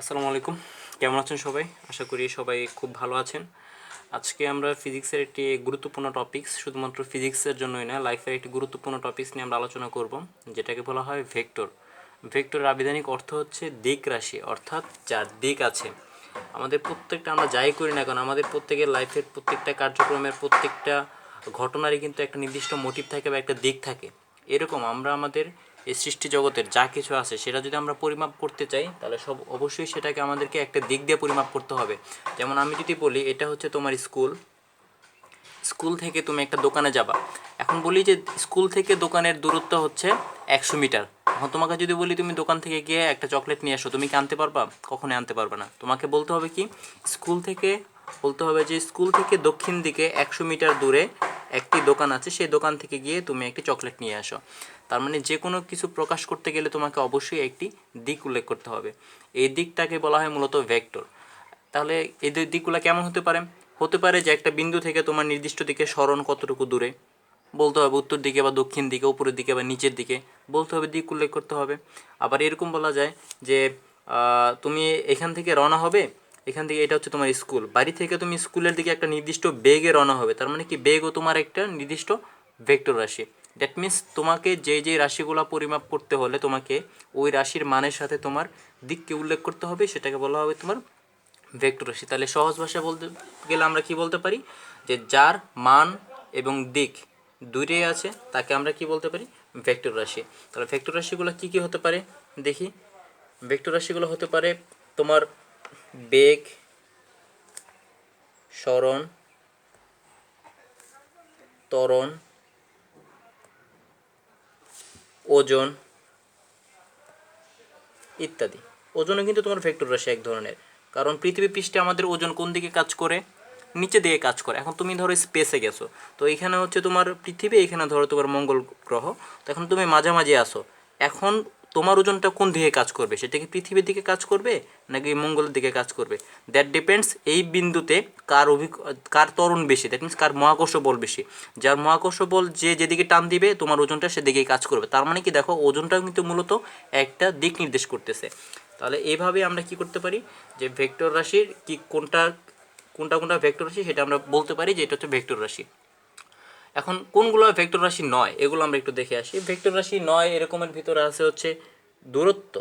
আসসালামু আলাইকুম। কেমন আছেন সবাই? আশা করি সবাই খুব ভালো আছেন। আজকে আমরা ফিজিক্সের একটি গুরুত্বপূর্ণ টপিকস, শুধুমাত্র ফিজিক্সের জন্যই না, লাইফের একটি গুরুত্বপূর্ণ টপিকস নিয়ে আমরা আলোচনা করব, যেটাকে বলা হয় ভেক্টর। ভেক্টরের আবিধানিক অর্থ হচ্ছে দিক রাশি, অর্থাৎ যার দিক আছে। আমাদের প্রত্যেকটা, আমরা যাই করি না কেন, আমাদের প্রত্যেকের লাইফের প্রত্যেকটা কার্যক্রমের প্রত্যেকটা ঘটনারই কিন্তু একটা নির্দিষ্ট মোটিভ থাকে বা একটা দিক থাকে। এরকম আমরা আমাদের এই সৃষ্টি জগতের যা কিছু আছে সেটা যদি আমরা পরিমাপ করতে চাই, তাহলে অবশ্যই সেটাকে আমাদেরকে একটা দিক দিয়ে পরিমাপ করতে হবে। যেমন আমি যদি বলি এটা হচ্ছে তোমার স্কুল, স্কুল থেকে তুমি একটা দোকানে যাবা। এখন বলি যে স্কুল থেকে দোকানের দূরত্ব হচ্ছে 100 মিটার। এখন তোমাকে যদি বলি তুমি দোকান থেকে গিয়ে একটা চকলেট নিয়ে আসো, তুমি কি আনতে পারবা? কখনোই আনতে পারবে না। তোমাকে বলতে হবে কি, স্কুল থেকে বলতে হবে যে স্কুল থেকে দক্ষিণ দিকে 100 মিটার দূরে একটি দোকান আছে, সেই দোকান থেকে গিয়ে তুমি একটি চকলেট নিয়ে আসো। তার মানে যে কোনো কিছু প্রকাশ করতে গেলে তোমাকে অবশ্যই একটি দিক উল্লেখ করতে হবে। এই দিকটাকে বলা হয় মূলত ভেক্টর। তাহলে এই দিকগুলো কেমন হতে পারে? হতে পারে যে একটা বিন্দু থেকে তোমার নির্দিষ্ট দিকে সরণ কতটুকু দূরে, বলতে হবে উত্তর দিকে বা দক্ষিণ দিকে, উপরের দিকে বা নিচের দিকে, বলতে হবে, দিক উল্লেখ করতে হবে। আবার এরকম বলা যায় যে তুমি এখান থেকে রওনা হবে, এখান থেকে, এটা হচ্ছে তোমার স্কুল, বাড়ি থেকে তুমি স্কুলের দিকে একটা নির্দিষ্ট বেগে রওনা হবে। তার মানে কি, বেগও তোমার একটা নির্দিষ্ট ভেক্টর রাশি। দ্যাট মিন্স তোমাকে যে রাশিগুলো পরিমাপ করতে হলে তোমাকে ওই রাশির মানের সাথে তোমার দিককে উল্লেখ করতে হবে, সেটাকে বলা হবে তোমার ভেক্টর রাশি। তাহলে সহজ ভাষায় বলতে গেলে আমরা কি বলতে পারি, যে যার মান এবং দিক দুইটাই আছে তাকে আমরা কি বলতে পারি, ভেক্টর রাশি। তাহলে ভেক্টর রাশিগুলো কি কি হতে পারে দেখি। ভেক্টর রাশিগুলো হতে পারে তোমার বেগ, সরণ, ত্বরণ, ওজন ইত্যাদি। ওজনও কিন্তু তোমার ভেক্টর রাশি এক ধরনের, কারণ পৃথিবী পৃষ্ঠে আমাদের ওজন কোন দিকে কাজ করে, নিচে দিকে কাজ করে। এখন তুমি ধরো স্পেসে গেছো, তো এখানে হচ্ছে তোমার পৃথিবী, এখানে ধরো তোমার মঙ্গল গ্রহ, তো এখন তুমি মাঝামাঝি আসো। এখন তোমার ওজনটা কোন দিকে কাজ করবে, সেটা কি পৃথিবীর দিকে কাজ করবে নাকি মঙ্গলের দিকে কাজ করবে? দ্যাট ডিপেন্ডস এই বিন্দুতে কার ত্বরণ বেশি, দ্যাট মিনস কার মহাকর্ষ বল বেশি। যার মহাকর্ষ বল যেদিকে টান দিবে তোমার ওজনটা সেদিকেই কাজ করবে। তার মানে কি, দেখো ওজনটাও কিন্তু মূলত একটা দিক নির্দেশ করতেছে। তাহলে এইভাবে আমরা কি করতে পারি, যে ভেক্টর রাশির কি কোনটা কোনটা কোনটা ভেক্টর রাশি সেটা আমরা বলতে পারি যে এটা হচ্ছে ভেক্টর রাশি। এখন কোনগুলো ভেক্টর রাশি নয়, এগুলো আমরা একটু দেখে আসি। ভেক্টর রাশি নয় এরকমের ভিতরে আছে হচ্ছে দূরত্ব।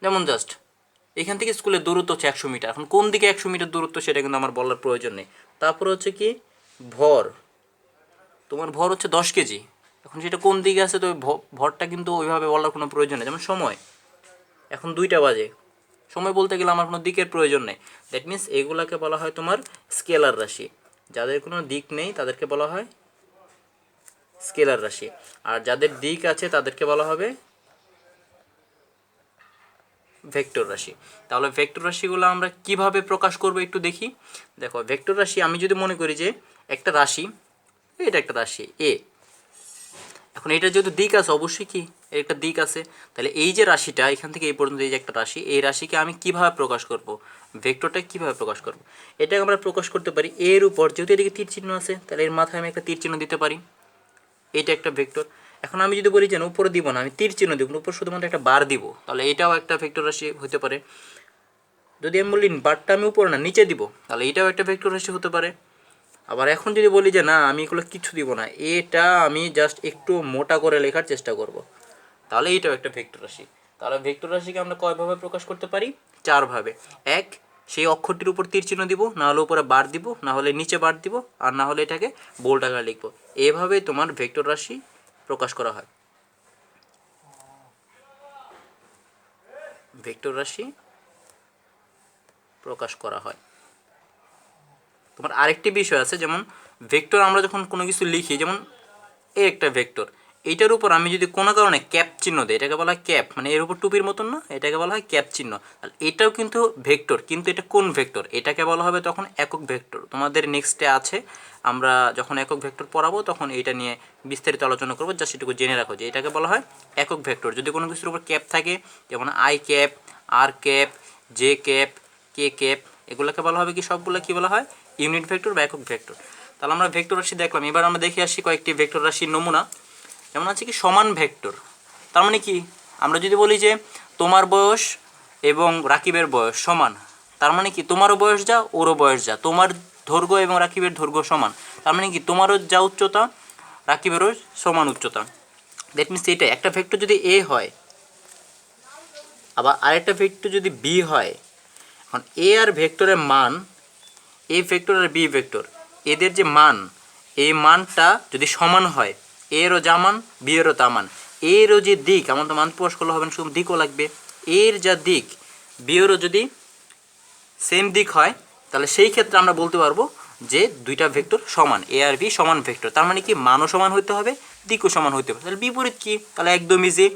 যেমন জাস্ট এখান থেকে স্কুলের দূরত্ব হচ্ছে 100 মিটার, এখন কোন দিকে 100 মিটার দূরত্ব সেটা কিন্তু আমার বলার প্রয়োজন নেই। তারপর হচ্ছে কি, ভর। তোমার ভর হচ্ছে 10 কেজি, এখন সেটা কোন দিকে আছে তো ভরটা কিন্তু ওইভাবে বলার কোনো প্রয়োজন নেই। যেমন সময়, এখন 2টা বাজে, সময় বলতে গেলে আমার কোনো দিকের প্রয়োজন নেই। দ্যাট মিন্স এগুলাকে বলা হয় তোমার স্কেলার রাশি। যাদের কোনো দিক নেই তাদেরকে বলা হয় স্কেলার রাশি, আর যাদের দিক আছে তাদেরকে বলা হবে ভেক্টর রাশি। তাহলে ভেক্টর রাশিগুলো আমরা কিভাবে প্রকাশ করব একটু দেখি। দেখো, ভেক্টর রাশি আমি যদি মনে করি যে একটা রাশি, এটা একটা রাশি এ, এখন এটা যেহেতু দিক আছে, অবশ্যই কি এর একটা দিক আছে। তাহলে এই যে রাশিটা এখান থেকে এই পর্যন্ত, এই যে একটা রাশি, এই রাশিকে আমি কিভাবে প্রকাশ করব, ভেক্টরটা কিভাবে প্রকাশ করব, এটাকে আমরা প্রকাশ করতে পারি এর উপর, যেহেতু এদিকে তীর চিহ্ন আছে তাহলে এর মাথায় আমি একটা তীর চিহ্ন দিতে পারি, এইটা একটা ভেক্টর। এখন আমি যদি বলি যে উপরে দিব না, আমি তীর চিহ্ন দিব, উপর শুধুমাত্র একটা বার দিব, তাহলে এটাও একটা ভেক্টর রাশি হতে পারে। যদি আমি বলি বারটা আমি উপরে না নিচে দিব, তাহলে এটাও একটা ভেক্টর রাশি হতে পারে। আবার এখন যদি বলি যে না, আমি এগুলো কিছু দিব না, এটা আমি জাস্ট একটু মোটা করে লেখার চেষ্টা করব, তাহলে এইটাও একটা ভেক্টর রাশি। তাহলে ভেক্টর রাশিকে আমরা কয়ভাবে প্রকাশ করতে পারি? 4ভাবে। এক, সেই অক্ষরটির উপর তীর চিহ্ন দিব, না হলে উপরে বার দিব, না হলে নিচে বার দিব, আর না হলে এটাকে বোল্ড আকারে লিখবো। এভাবে তোমার ভেক্টর রাশি প্রকাশ করা হয়। ভেক্টর রাশি প্রকাশ করা হয়। তোমার আরেকটি বিষয় আছে, যেমন ভেক্টর আমরা যখন কোনো কিছু লিখি, যেমন এই একটা ভেক্টর, এইটার উপর আমি যদি কোনো কারণে ক্যাপ চিহ্ন দিই, এটাকে বলা হয় ক্যাপ, মানে এর উপর টুপির মতন না, এটাকে বলা হয় ক্যাপ চিহ্ন। আর এটাও কিন্তু ভেক্টর, কিন্তু এটা কোন ভেক্টর, এটাকে বলা হবে তখন একক ভেক্টর। তোমাদের নেক্সটে আছে, আমরা যখন একক ভেক্টর পড়াবো তখন এইটা নিয়ে বিস্তারিত আলোচনা করবো, যা সেটুকু জেনে রাখো যে এটাকে বলা হয় একক ভেক্টর। যদি কোনো কিছুর উপর ক্যাপ থাকে, যেমন আই ক্যাপ, আর cap, j cap, k cap, এগুলোকে বলা হবে কি, সবগুলো কি বলা হয়, ইউনিট ভেক্টর বা একক ভেক্টর। তাহলে আমরা ভেক্টর রাশি দেখলাম, এবার আমরা দেখে আসি কয়েকটি ভেক্টর রাশির নমুনা। যেমন আছে কি সমান ভেক্টর। তার মানে কি, আমরা যদি বলি যে তোমার বয়স এবং রাকিবের বয়স সমান, তার মানে কি তোমারও বয়স যা ওরও বয়স যা, তোমার দৈর্ঘ্য এবং রাকিবের দৈর্ঘ্য সমান, তার মানে কি তোমারও যা উচ্চতা রাকিবেরও সমান উচ্চতা। দ্যাট মিনস এটাই একটা ভেক্টর যদি এ হয়, আবার আরেকটা ভেক্টর যদি বি হয়, এখন এ আর ভেক্টরের মান, এ ভেক্টর আর বি ভেক্টর, এদের যে মান, এই মানটা যদি সমান হয়, এরও যা মান বি এরও তা মান, এরও যে দিক, আমার তো মান প্রকাশ করলে হবে না, শুধু দিকও লাগবে, এর যা দিক বি এরও যদি সেম দিক হয়, তাহলে সেই ক্ষেত্রে আমরা বলতে পারবো যে দুইটা ভেক্টর সমান, এ আর বি সমান ভেক্টর। তার মানে কি মানও সমান হতে হবে, দিকও সমান হতে হবে। তাহলে বিপরীত কি? তাহলে একদমই যে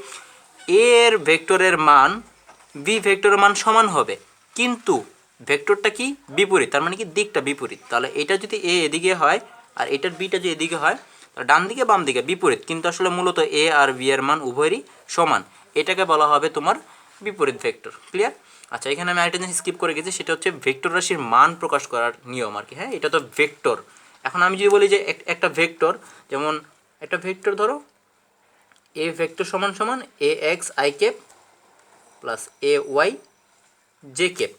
এর ভেক্টরের মান বি ভেক্টরের মান সমান হবে, কিন্তু ভেক্টরটা কি বিপরীত, তার মানে কি দিকটা বিপরীত। তাহলে এটা যদি এ এদিকে হয় আর এটার বিটা যদি এদিকে হয়, তাহলে ডান দিকে বাম দিকে বিপরীত, কিন্তু আসলে মূলত এ আর বি এর মান উভয়েরই সমান, এটাকে বলা হবে তোমার বিপরীত ভেক্টর। ক্লিয়ার? আচ্ছা, এখানে আমি আরেকটা জিনিস স্কিপ করে গেছি, সেটা হচ্ছে ভেক্টর রাশির মান প্রকাশ করার নিয়ম আর কি। হ্যাঁ, এটা তো ভেক্টর। এখন আমি যদি বলি যে একটা ভেক্টর, যেমন একটা ভেক্টর ধরো এ ভেক্টর সমান সমান A X I cap plus A Y J cap.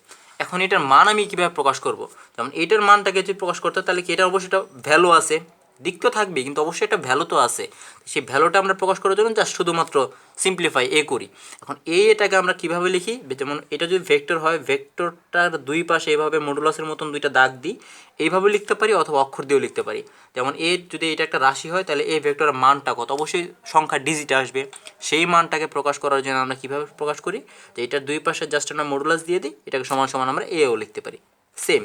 এখন এটার মান আমি কীভাবে প্রকাশ করব? যেমন এটার মানটাকে যদি প্রকাশ করতে হয়, তাহলে কি এটা অবশ্যই একটা ভ্যালু আছে, দিক তো থাকবেই কিন্তু অবশ্যই একটা ভ্যালু তো আছে, সেই ভ্যালুটা আমরা প্রকাশ করার জন্য জাস্ট শুধুমাত্র সিম্পলিফাই এ করি। এখন এটাকে আমরা কীভাবে লিখি? যেমন এটা যদি ভেক্টর হয়, ভেক্টরটার দুই পাশে এইভাবে মডুলাসের মতন দুইটা দাগ দিই, এইভাবে লিখতে পারি অথবা অক্ষর দিয়েও লিখতে পারি। যেমন এ যদি এটা একটা রাশি হয়, তাহলে এ ভেক্টরের মানটা কত, অবশ্যই সংখ্যা ডিজিট আসবে, সেই মানটাকে প্রকাশ করার জন্য আমরা কীভাবে প্রকাশ করি, যে এটার দুই পাশে জাস্ট আমরা মডুলাস দিয়ে দিই, এটাকে সমান সমান আমরা এও লিখতে পারি। সেম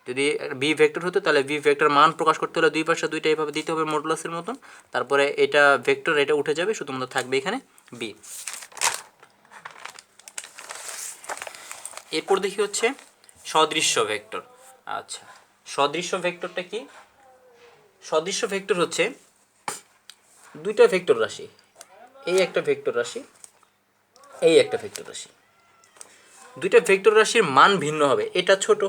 যদি বি ভেক্টর হতো, তাহলে বি ভেক্টর মান প্রকাশ করতে হলে দুই পাশে দুইটা এইভাবে দিতে হবে মডুলাসের মতন, তারপরে এটা ভেক্টর, এটা উঠে যাবে, শুধুমাত্র থাকবে এখানে বি। এরপর দেখি হচ্ছে সদৃশ্য ভেক্টর। আচ্ছা, সদৃশ্য ভেক্টরটা কি? সদৃশ্য ভেক্টর হচ্ছে দুইটা ভেক্টর রাশি, এই একটা ভেক্টর রাশি, এই একটা ভেক্টর রাশি, দুইটা ভেক্টর রাশির মান ভিন্ন হবে, এটা ছোট,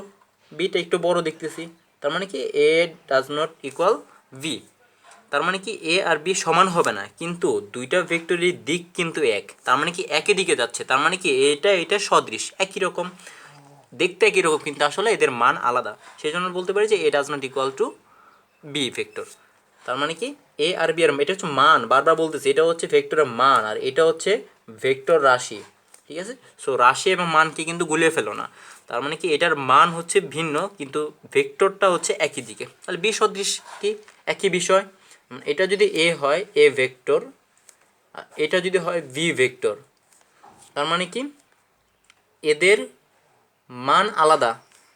বিটা একটু বড় দেখতেছি, তার মানে কি a does not equal b, তার মানে কি এ আর বি সমান হবে না, কিন্তু দুইটা ভেক্টরের দিক কিন্তু এক, তার মানে কি একই দিকে যাচ্ছে, তার মানে কি এটা সদৃশ, একই রকম দেখতে, একই রকম, কিন্তু আসলে এদের মান আলাদা, সেই জন্য বলতে পারি যে a does not equal to b vector. তার মানে কি এ আর বি এর, এটা হচ্ছে মান, বারবার বলতেছি, এটা হচ্ছে ভেক্টরের মান আর এটা হচ্ছে ভেক্টর রাশি, ঠিক আছে? সো রাশি এবং মানকে কিন্তু গুলিয়ে ফেলো না, তার মানে কি এটার মান হচ্ছে ভিন্ন কিন্তু ভেক্টরটা হচ্ছে একই দিকে। তাহলে বি সদৃশ কি একই বিষয়, এটা যদি এ হয় এ ভেক্টর, এটা যদি হয় বি ভেক্টর, তার মানে কি এদের মান আলাদা,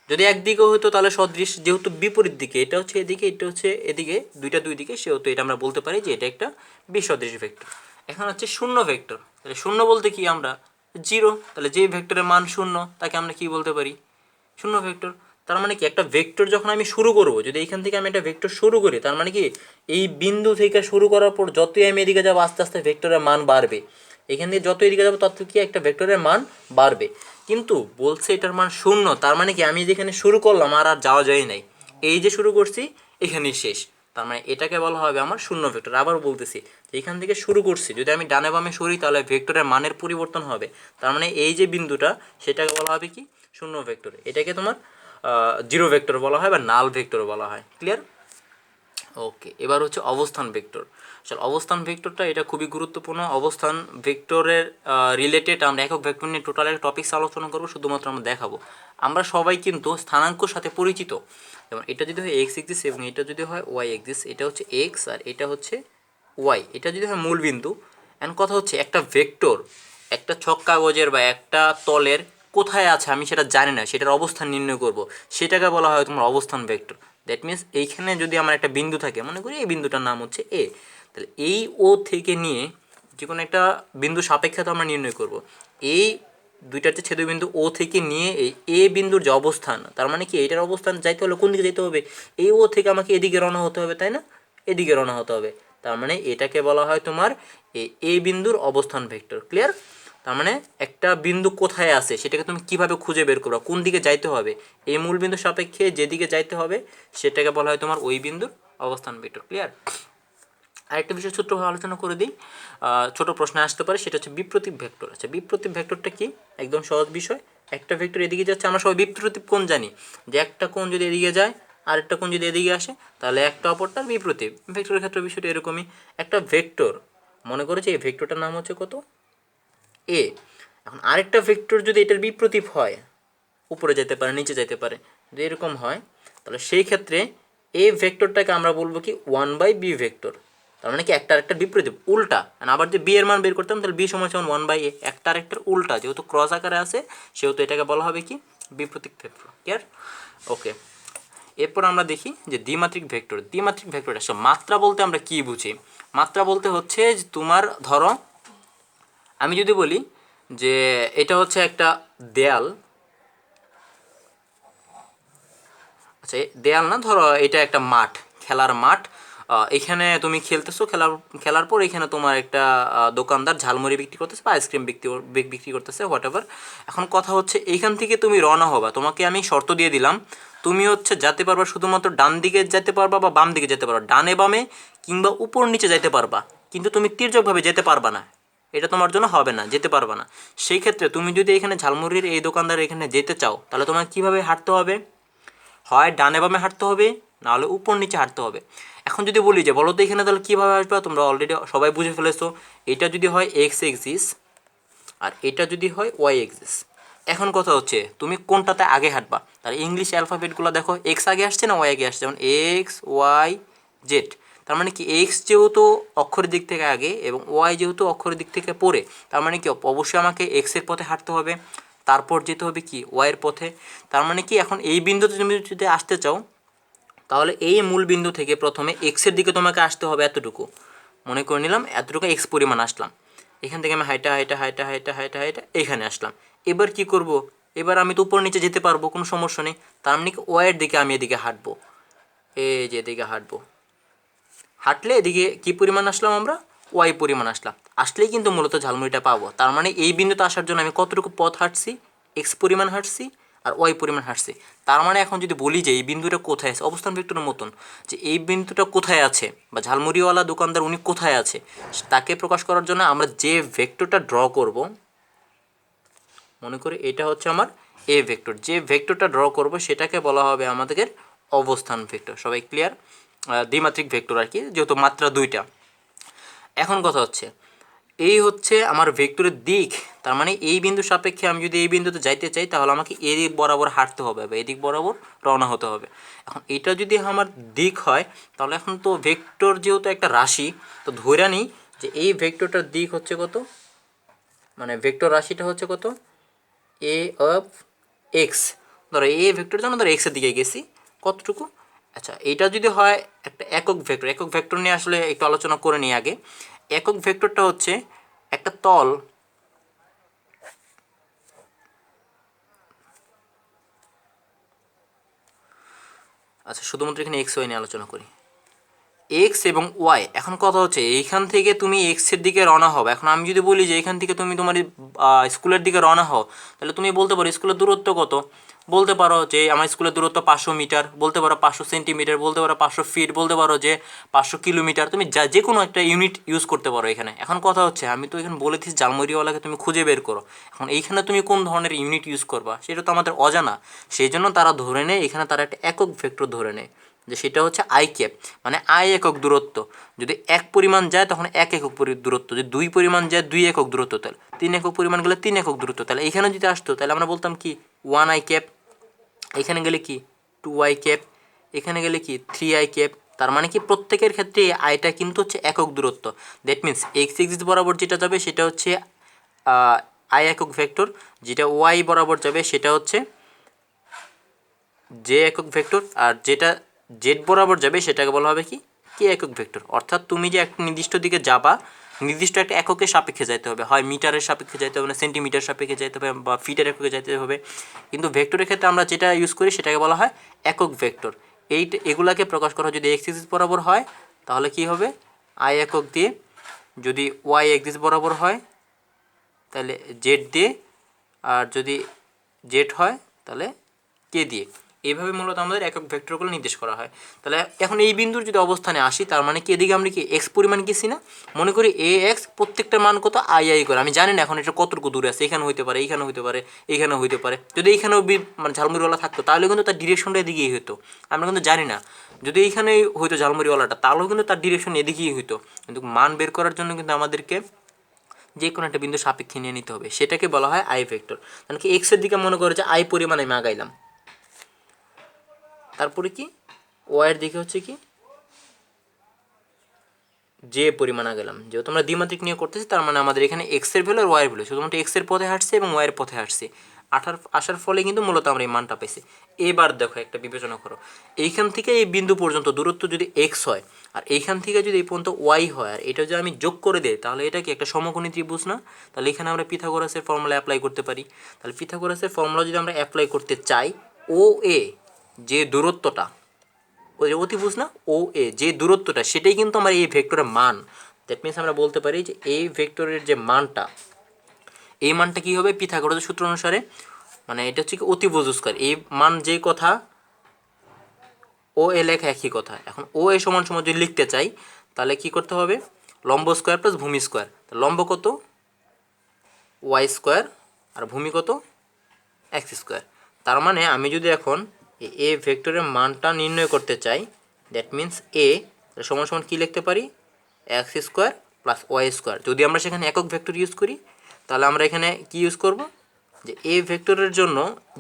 যদি একদিকে হতো তাহলে সদৃশ, যেহেতু বিপরীত দিকে, এটা হচ্ছে এদিকে, এটা হচ্ছে এদিকে, দুইটা দুই দিকে, সেহেতু এটা আমরা বলতে পারি যে এটা একটা বিসদৃশ ভেক্টর। এখন হচ্ছে শূন্য ভেক্টর, তাহলে শূন্য বলতে কি আমরা জিরো, তাহলে যে ভেক্টরের মান শূন্য তাকে আমরা কি বলতে পারি? শূন্য ভেক্টর। তার মানে কি একটা ভেক্টর যখন আমি শুরু করব, যদি এইখান থেকে আমি একটা ভেক্টর শুরু করি, তার মানে কি এই বিন্দু থেকে শুরু করার পর যতই আমি এদিকে যাবো আস্তে আস্তে ভেক্টরের মান বাড়বে, এখান থেকে যত এদিকে যাবো তত কি একটা ভেক্টরের মান বাড়বে, কিন্তু বলছে এটার মান শূন্য, তার মানে কি আমি যেখানে শুরু করলাম আর যাওয়া যায় নাই, এই যে শুরু করছি এখানেই শেষ, তার মানে এটাকে বলা হবে আমার শূন্য ভেক্টর। আবার বলতেছি, এখান থেকে শুরু করছি, যদি আমি ডানে বামে সরি তাহলে ভেক্টরের মানের পরিবর্তন হবে, তার মানে এই যে বিন্দুটা সেটাকে বলা হবে কি শূন্য ভেক্টর, এটাকে তোমার জিরো ভেক্টর বলা হয় বা নাল ভেক্টর বলা হয়। ক্লিয়ার? ওকে, এবার হচ্ছে অবস্থান ভেক্টর। আসলে অবস্থান ভেক্টরটা এটা খুবই গুরুত্বপূর্ণ। অবস্থান ভেক্টরের রিলেটেড আমরা একক ভেক্টর নিয়ে টোটাল একটা টপিকস আলোচনা করবো, শুধুমাত্র আমরা দেখাবো। আমরা সবাই কিন্তু স্থানাঙ্কর সাথে পরিচিত, যেমন এটা যদি হয় এক্স এক্সিস এবং এটা যদি হয় ওয়াই এক্সিস, এটা হচ্ছে এক্স আর এটা হচ্ছে ওয়াই, এটা যদি হয় মূল বিন্দু। অ্যান্ড কথা হচ্ছে একটা ভেক্টর একটা ছক কাগজের বা একটা তলের কোথায় আছে আমি সেটা জানি না, সেটার অবস্থান নির্ণয় করব, সেটাকে বলা হয় তোমার অবস্থান ভেক্টর। দ্যাট মিনস এইখানে যদি আমার একটা বিন্দু থাকে, মনে করি এই বিন্দুটার নাম হচ্ছে এ, তাহলে এই ও থেকে নিয়ে যে কোনো একটা বিন্দু সাপেক্ষে তো আমরা নির্ণয় করব, এই দুইটার যে ছেদবিন্দু ও থেকে নিয়ে এই এ বিন্দুর যে অবস্থান, তার মানে কি এটার অবস্থান যাইতে হলে কোন দিকে যেতে হবে, এই ও থেকে আমাকে এদিকে রওনা হতে হবে, তাই না? এদিকে রওনা হতে হবে, তার মানে এটাকে বলা হয় তোমার এ বিন্দুর অবস্থান ভেক্টর। ক্লিয়ার? তার মানে একটা বিন্দু কোথায় আছে সেটাকে তুমি কিভাবে খুঁজে বের করবে, কোন দিকে যাইতে হবে, এই মূল বিন্দু সাপেক্ষে যেদিকে যাইতে হবে সেটাকে বলা হয় তোমার ওই বিন্দুর অবস্থান ভেক্টর। ক্লিয়ার? আরেকটা বিষয় ছোট্টভাবে আলোচনা করে দিই, ছোট প্রশ্ন আসতে পারে, সেটা হচ্ছে বিপ্রতীপ ভেক্টর। আচ্ছা, বিপ্রতীপ ভেক্টরটা কি? একদম সহজ বিষয়। একটা ভেক্টর এদিকে যাচ্ছে, আমরা সবাই বিপ্রতীপ কোণ জানি, যে একটা কোণ যদি এদিকে যায় আরেকটা কোণ যদি এদিকে আসে তাহলে একটা অপরটার বিপ্রতীপ। ভেক্টরের ক্ষেত্রে বিষয়টা এরকমই। একটা ভেক্টর মনে করেছে এই ভেক্টরটার নাম হচ্ছে কত? এ। এখন আরেকটা ভেক্টর যদি এটার বিপ্রতীপ হয়, উপরে যেতে পারে নিচে যেতে পারে, যদি এরকম হয় তাহলে সেই ক্ষেত্রে এ ভেক্টরটাকে আমরা বলবো কি 1/b ভেক্টর। তার মানে কি একটা আরেকটার বিপরীত উল্টা। আবার যে বি এর মান বের করতাম তাহলে বি সমান সমান 1/a, একটা আরেকটার উল্টা, যেহেতু ক্রস আকারে আছে সেহেতু এটাকে বলা হবে কি বিপ্রতীক ভেক্টর। ক্লিয়ার? ওকে, এরপর আমরা দেখি যে দ্বিমাত্রিক ভেক্টর। দ্বিমাত্রিক ভেক্টর আসলে মাত্রা বলতে আমরা কি বুঝি? মাত্রা বলতে হচ্ছে যে তোমার ধরো আমি যদি বলি যে এটা হচ্ছে একটা দেয়াল, আচ্ছা দেয়াল না, ধরো এটা একটা মাঠ, খেলার মাঠ। এখানে তুমি খেলতেছো, খেলার পর এখানে তোমার একটা দোকানদার ঝালমুড়ি বিক্রি করতেছে বা আইসক্রিম বিক্রি করতেছে, হোয়াট এভার। এখন কথা হচ্ছে এইখান থেকে তুমি রওনা হবা, তোমাকে আমি শর্ত দিয়ে দিলাম তুমি হচ্ছে যেতে পারবা শুধুমাত্র ডান দিকে যেতে পারবা বা বাম দিকে যেতে পারবা, ডানে বামে কিংবা উপর নিচে যেতে পারবা, কিন্তু তুমি তির্যকভাবে যেতে পারবা না, এটা তোমার জন্য হবে না, যেতে পারবা না। সেই ক্ষেত্রে তুমি যদি এখানে ঝালমুড়ির এই দোকানদার এখানে যেতে চাও তাহলে তোমাকে কীভাবে হাঁটতে হবে? হয় ডানে বামে হাঁটতে হবে, নাহলে উপর নিচে হাঁটতে হবে। এখন যদি বলি যে বলো তো এখানে তাহলে কীভাবে আসবে, তোমরা অলরেডি সবাই বুঝে ফেলেছো। এটা যদি হয় এক্স এক্সিস আর এটা যদি হয় ওয়াই এক্সিস। এখন কথা হচ্ছে তুমি কোনটাতে আগে হাঁটবা? তাহলে ইংলিশ অ্যালফাবেটগুলো দেখো, এক্স আগে আসছে না ওয়াই আগে আসছে? যেমন এক্স ওয়াই জেড। তার মানে কি এক্স যেহেতু অক্ষরের দিক থেকে আগে এবং ওয়াই যেহেতু অক্ষরের দিক থেকে পরে, তার মানে কি অবশ্যই আমাকে এক্সের পথে হাঁটতে হবে, তারপর যেতে হবে কি ওয়াইয়ের পথে। তার মানে কি এখন এই বিন্দুতে তুমি যদি আসতে চাও তাহলে এই মূল বিন্দু থেকে প্রথমে এক্সের দিকে তোমাকে আসতে হবে এতটুকু, মনে করে নিলাম এতটুকু এক্স পরিমাণ আসলাম, এখান থেকে আমি হাইটা হাইটা হাইটা হাইটা হাইটা হাইটা এখানে আসলাম। এবার কি করব? এবার আমি তো উপর নিচে যেতে পারবো, কোনো সমস্যা নেই। তার মানে কি ওয়াইয়ের দিকে আমি এদিকে হাঁটবো, এই যে এদিকে হাঁটবো, হাঁটলে এদিকে কী পরিমাণ আসলাম আমরা? ওয়াই পরিমাণ আসলাম, আসলেই কিন্তু মূলত ঝালমুড়িটা পাবো। তার মানে এই বিন্দুতে আসার জন্য আমি কতটুকু পথ হাঁটছি? এক্স পরিমাণ হাঁটছি আর ওয়াই পরিমাণ হাঁটছি। তার মানে এখন যদি বলি যে এই বিন্দুটা কোথায় আছে, অবস্থান ভেক্টরের মতন, যে এই বিন্দুটা কোথায় আছে বা ঝালমুড়িওয়ালা দোকানদার উনি কোথায় আছে তাকে প্রকাশ করার জন্য আমরা যে ভেক্টরটা ড্র করব, মনে করি এটা হচ্ছে আমার এ ভেক্টর, যে ভেক্টরটা ড্র করব সেটাকে বলা হবে আমাদের অবস্থান ভেক্টর। সবাই ক্লিয়ার? দ্বিমাত্রিক ভেক্টর আর কি, যেহেতু মাত্রা দুইটা। এখন কথা হচ্ছে এই হচ্ছে আমার ভেক্টরের দিক। তার মানে এই বিন্দু সাপেক্ষে আমি যদি এই বিন্দুতে যাইতে চাই তাহলে আমাকে এই দিক বরাবর হাঁটতে হবে বা এই দিক বরাবর রওনা হতে হবে। এখন এটা যদি আমার দিক হয় তাহলে এখন তো ভেক্টর যেহেতু একটা রাশি, তো ধরে নিই যে এই ভেক্টরটার দিক হচ্ছে কত, মানে ভেক্টর রাশিটা হচ্ছে কত, এ অফ এক্স। ধরো এ ভেক্টর জন্য ধরো এক্সের দিকে গেছি কতটুকু। আচ্ছা এইটা যদি হয় একটা একক ভেক্টর, একক ভেক্টর নিয়ে আসলে একটু আলোচনা করে নিই আগে। একক ভেক্টরটা হচ্ছে একটা তল, আচ্ছা শুধুমাত্র এখানে এক্স ওয়াই নিয়ে আলোচনা করি, এক্স এবং ওয়াই। এখন কথা হচ্ছে এইখান থেকে তুমি এক্সের দিকে রওনা হও। এখন আমি যদি বলি যে এখান থেকে তুমি তোমার স্কুলের দিকে রওনা হও, তাহলে তুমি বলতে পারো স্কুলের দূরত্ব কত, বলতে পারো যে আমার স্কুলের দূরত্ব 500 মিটার, বলতে পারো 500 সেন্টিমিটার, বলতে পারো 500 ফিট, বলতে পারো যে 500 কিলোমিটার, তুমি যে কোনো একটা ইউনিট ইউজ করতে পারো এখানে। এখন কথা হচ্ছে আমি তো এখানে বলে দিচ্ছি ঝালমুড়িওয়ালাকে তুমি খুঁজে বের করো, এখন এইখানে তুমি কোন ধরনের ইউনিট ইউজ করবা সেটা তো আমাদের অজানা। সেই জন্য তারা ধরে নেয় এখানে, তারা একটা একক ভেক্টর ধরে নেয় যে সেটা হচ্ছে আই ক্যাপ, মানে আই একক দূরত্ব। যদি এক পরিমাণ যায় তখন এক একক দূরত্ব, যদি দুই পরিমাণ যায় 2 একক দূরত্ব, তাহলে 3 একক পরিমাণ গেলে 3 একক দূরত্ব। তাহলে এখানে যদি আসতো তাহলে আমরা বলতাম কি 1 আই ক্যাপ, এখানে গেলে কি 2 আই ক্যাপ, এখানে গেলে কি 3 আই ক্যাপ। তার মানে কি প্রত্যেকের ক্ষেত্রে আইটা কিন্তু হচ্ছে একক দূরত্ব। দ্যাট মিন্স এক্স এক্সিস বরাবর যেটা যাবে সেটা হচ্ছে আই একক ভেক্টর, যেটা ওয়াই বরাবর যাবে সেটা হচ্ছে জে একক ভেক্টর, আর যেটা জেড বরাবর যাবে সেটাকে বলা হবে কি কে একক ভেক্টর। অর্থাৎ তুমি যে একটা নির্দিষ্ট দিকে যাবা, নির্দিষ্ট একটা এককের সাপেক্ষে যাইতে হবে, হয় মিটারের সাপেক্ষে যাইতে হবে, না সেন্টিমিটার সাপেক্ষে যাইতে হবে, বা ফিটের এককে যাইতে হবে। কিন্তু ভেক্টরের ক্ষেত্রে আমরা যেটা ইউজ করি সেটাকে বলা হয় একক ভেক্টর। এগুলাকে প্রকাশ করা যদি এক্স এক্সিস বরাবর হয় তাহলে কি হবে আই একক দিয়ে, যদি ওয়াই এক্সিস বরাবর হয় তাহলে জেড দিয়ে, আর যদি জেড হয় তাহলে কে দিয়ে। এইভাবে মূলত আমাদের একক ভেক্টরগুলো নির্দেশ করা হয়। তাহলে এখন এই বিন্দুর যদি অবস্থানে আসি, তার মানে কি এদিকে আমরা কি এক্স পরিমাণ গেছি না? মনে করি এ এক্স প্রত্যেকটার মান কত আই আই করে, আমি জানি না এখন এটা কতটুকু দূরে আছে, এখানে হইতে পারে, এইখানে হইতে পারে, এইখানেও হইতে পারে। যদি এইখানেও মানে ঝালমুড়িওয়ালা থাকতো তাহলে কিন্তু তার ডিরেকশনটা এদিকেই হইতো, আমরা কিন্তু জানি না। যদি এইখানেই হইতো ঝালমুড়িওয়ালাটা তাহলেও কিন্তু তার ডিরেকশন এদিকেই হইতো। কিন্তু মান বের করার জন্য কিন্তু আমাদেরকে যে কোনো একটা বিন্দু সাপেক্ষে নিয়ে নিতে হবে, সেটাকে বলা হয় আই ভেক্টর। কারণ কি এক্সের দিকে মনে করে যে আই পরিমাণ আমি আগাইলাম, তারপরে কি ওয়াইয়ের দিকে হচ্ছে কি যে পরিমাণ গেলাম। যেহেতু আমরা দ্বিমাত্রিক নিয়ে করতেছি তার মানে আমাদের এখানে এক্সের ভ্যালু আর ওয়াইয়ের ভ্যালু শুধুমাত্র এক্সের পথে হাঁটছে এবং ওয়াইয়ের পথে হাঁটছে, আসার ফলে কিন্তু মূলত আমরা এই মানটা পাইছি। এবার দেখো একটা বিবেচনা করো, এইখান থেকে এই বিন্দু পর্যন্ত দূরত্ব যদি এক্স হয় আর এইখান থেকে যদি এই পর্যন্ত ওয়াই হয়, আর এটা যদি আমি যোগ করে দিই তাহলে এটা কি একটা সমকোণী ত্রিভুজ না? তাহলে এখানে আমরা পিথাগোরাসের ফর্মুলা অ্যাপ্লাই করতে পারি। তাহলে পিথাগোরাসের ফর্মুলা যদি আমরা অ্যাপ্লাই করতে চাই, ও এ যে দূরত্বটা, ওই যে অতিভুজ না, ও এ যে দূরত্বটা, সেটাই কিন্তু আমার এই ভেক্টরের মান। দ্যাট মিনস আমরা বলতে পারি যে এই ভেক্টরের যে মানটা, এই মানটা কী হবে পিথাগোরাসের সূত্র অনুসারে, মানে এটা হচ্ছে কি অতিভুজ স্কয়ার, এই মান যে কথা ও এ লেখা একই কথা। এখন ও এ সমান সমান যদি লিখতে চাই তাহলে কি করতে হবে, লম্ব স্কোয়ার প্লাস ভূমি স্কোয়ার। লম্ব কত ওয়াই স্কোয়ার আর ভূমি কত এক্স স্কোয়ার। তার মানে আমি যদি এখন এ ভেক্টরের মানটা নির্ণয় করতে চাই, দ্যাট মিন্স এ সমান সমান কী লিখতে পারি, x square plus Y square. যদি আমরা সেখানে একক ভেক্টর ইউজ করি তাহলে আমরা এখানে কি ইউজ করব, যে এ ভেক্টরের জন্য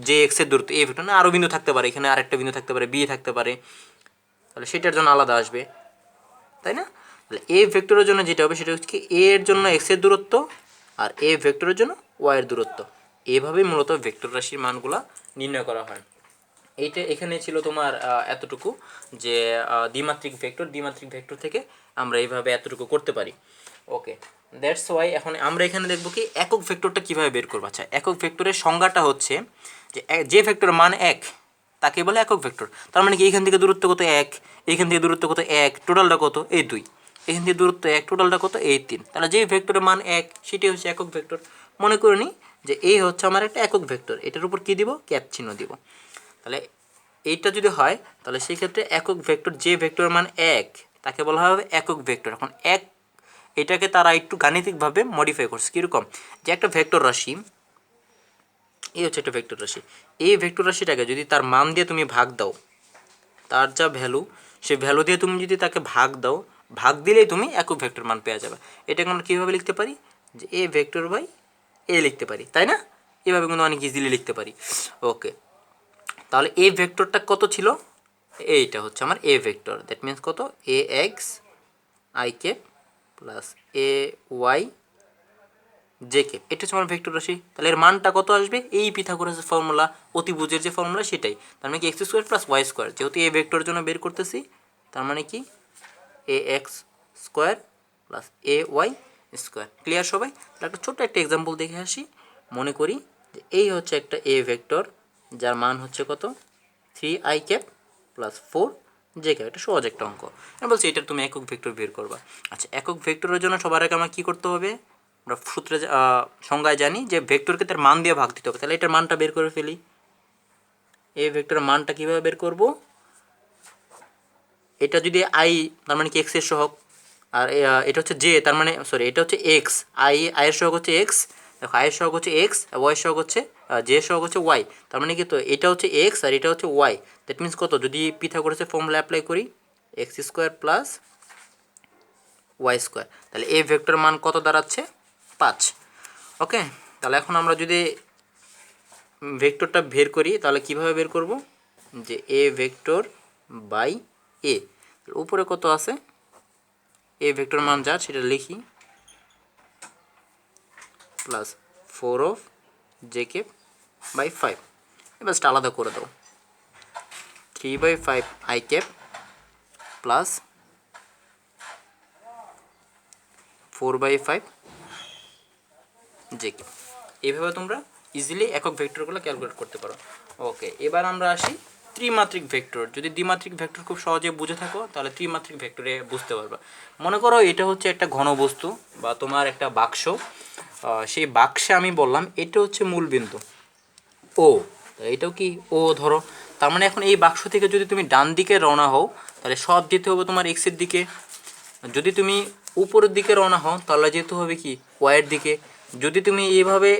যে এক্সের দূরত্ব, এ ভেক্টর না আরও বিন্দু থাকতে পারে, এখানে আরেকটা বিন্দু থাকতে পারে, বি থাকতে পারে, তাহলে সেটার জন্য আলাদা আসবে, তাই না? তাহলে এ ভেক্টরের জন্য যেটা হবে সেটা হচ্ছে কি এ এর জন্য এক্সের দূরত্ব আর এ ভেক্টরের জন্য ওয়াইয়ের দূরত্ব। এভাবেই মূলত ভেক্টর রাশির মানগুলো নির্ণয় করা হয়। এইটা এখানে ছিল তোমার এতটুকু, যে দ্বিমাত্রিক ভেক্টর থেকে আমরা এইভাবে এতটুকু করতে পারি। ওকে, দ্যাটস ওয়াই এখন আমরা এখানে দেখব কি একক ভেক্টরটা কীভাবে বের করবো। আচ্ছা, একক ভেক্টরের সংজ্ঞাটা হচ্ছে যে যে ভেক্টরের মান এক তাকে বলে একক ভেক্টর। তার মানে কি এইখান থেকে দূরত্ব কত এক, এইখান থেকে দূরত্ব কত এক, টোটালটা কত এই দুই, এখান থেকে দূরত্ব এক, টোটালটা কত এই তিন। তাহলে যে ভেক্টরের মান এক সেটি হচ্ছে একক ভেক্টর। মনে করে নিই যে এই হচ্ছে আমার একটা একক ভেক্টর, এটার উপর কী দিব, ক্যাপ চিহ্ন দিব। তাহলে এইটা যদি হয় তাহলে সেই ক্ষেত্রে একক ভেক্টর যে ভেক্টরের মান এক তাকে বলা হবে একক ভেক্টর। এখন এক এটাকে তারা একটু গাণিতিকভাবে মডিফাই করছে, কীরকম, যে একটা ভেক্টর রাশি, এই হচ্ছে একটা ভেক্টর রাশি, এই ভেক্টর রাশিটাকে যদি তার মান দিয়ে তুমি ভাগ দাও, তার যা ভ্যালু সেই ভ্যালু দিয়ে তুমি যদি তাকে ভাগ দাও, ভাগ দিলেই তুমি একক ভেক্টর মান পেয়ে যাবে। এটাকে আমরা কীভাবে লিখতে পারি, যে এ ভেক্টর বাই এ লিখতে পারি, তাই না? এভাবে কিন্তু অনেক ইজিলি লিখতে পারি। ওকে, তাহলে এ ভেক্টরটা কত ছিল, এইটা হচ্ছে আমার এ ভেক্টর, দ্যাট মিন্স কত A X I K plus A Y J K, এটা হচ্ছে আমার ভেক্টর রাশি। তাহলে এর মানটা কত আসবে, এই পিথাগোরাসের ফর্মুলা, অতিভুজের যে ফর্মুলা সেটাই, তার মানে কি x square plus Y square, যেহেতু এ ভেক্টরের জন্য বের করতেছি তার মানে কি a x square plus A Y square. Clear সবাই? তাহলে একটা ছোট্ট একটা এক্সাম্পল দেখে আসি। মনে করি যে এই হচ্ছে একটা এ ভেক্টর যার মান হচ্ছে কত 3i cap plus 4j cap, এটা সহজ একটা অঙ্ক। আমি বলছি এটা তুমি একক ভেক্টর বের করবা। আচ্ছা, একক ভেক্টরের জন্য সবার আগে আমার কী করতে হবে, আমরা সূত্রে সংজ্ঞায় জানি যে ভেক্টরকে তার মান দিয়ে ভাগ দিতে হবে। তাহলে এটার মানটা বের করে ফেলি। এই ভেক্টরের মানটা কীভাবে বের করব, এটা যদি আই তার মানে কি এক্স এর সহগ, আর এটা হচ্ছে জে তার মানে সরি এটা হচ্ছে এক্স, আইয়ের সহগ হচ্ছে এক্স, দেখো আইয়ের সহগ হচ্ছে এক্স, ওয়াইয়ের সহগ হচ্ছে জে সহগ হচ্ছে ওয়াই, তার মানে কি তো এটা হচ্ছে এক্স আর এটা হচ্ছে ওয়াই। দ্যাট মিনস কত, যদি পিথাগোরাসের ফর্মুলা অ্যাপ্লাই করি x square plus Y square, তাহলে এই ভেক্টর মান কত দাঁড়াচ্ছে 5। ওকে, তাহলে এখন আমরা যদি ভেক্টরটা বের করি তাহলে কিভাবে বের করব, যে এ ভেক্টর বাই এ, উপরে কত আছে এ ভেক্টর মান যা সেটা লিখি, plus 4 of j k by 5, এবার সেটা আলাদা করে দাও, 3/5 i cap plus 4/5 j k. এইভাবে তোমরা ইজিলি একক ভেক্টরগুলো ক্যালকুলেট করতে পারো। ওকে, এবার আমরা আসি ত্রিমাত্রিক ভেক্টর। যদি দ্বিমাত্রিক ভেক্টর খুব সহজে বুঝে থাকো তাহলে ত্রিমাত্রিক ভেক্টরে বুঝতে পারবা। মনে করো এটা হচ্ছে একটা ঘনবস্তু বা তোমার একটা বাক্স, সেই বাক্সে আমি বললাম এটা হচ্ছে মূল বিন্দু ও, এইটাও কি ও ধরো। তার মানে এখন এই বাক্স থেকে যদি তুমি ডান দিকে রওনা হও তাহলে সব যেতে হবে তোমার এক্সের দিকে। যদি তুমি উপরের দিকে রওনা হও তাহলে যেতে হবে কি ওয়াইয়ের দিকে। যদি তুমি এইভাবে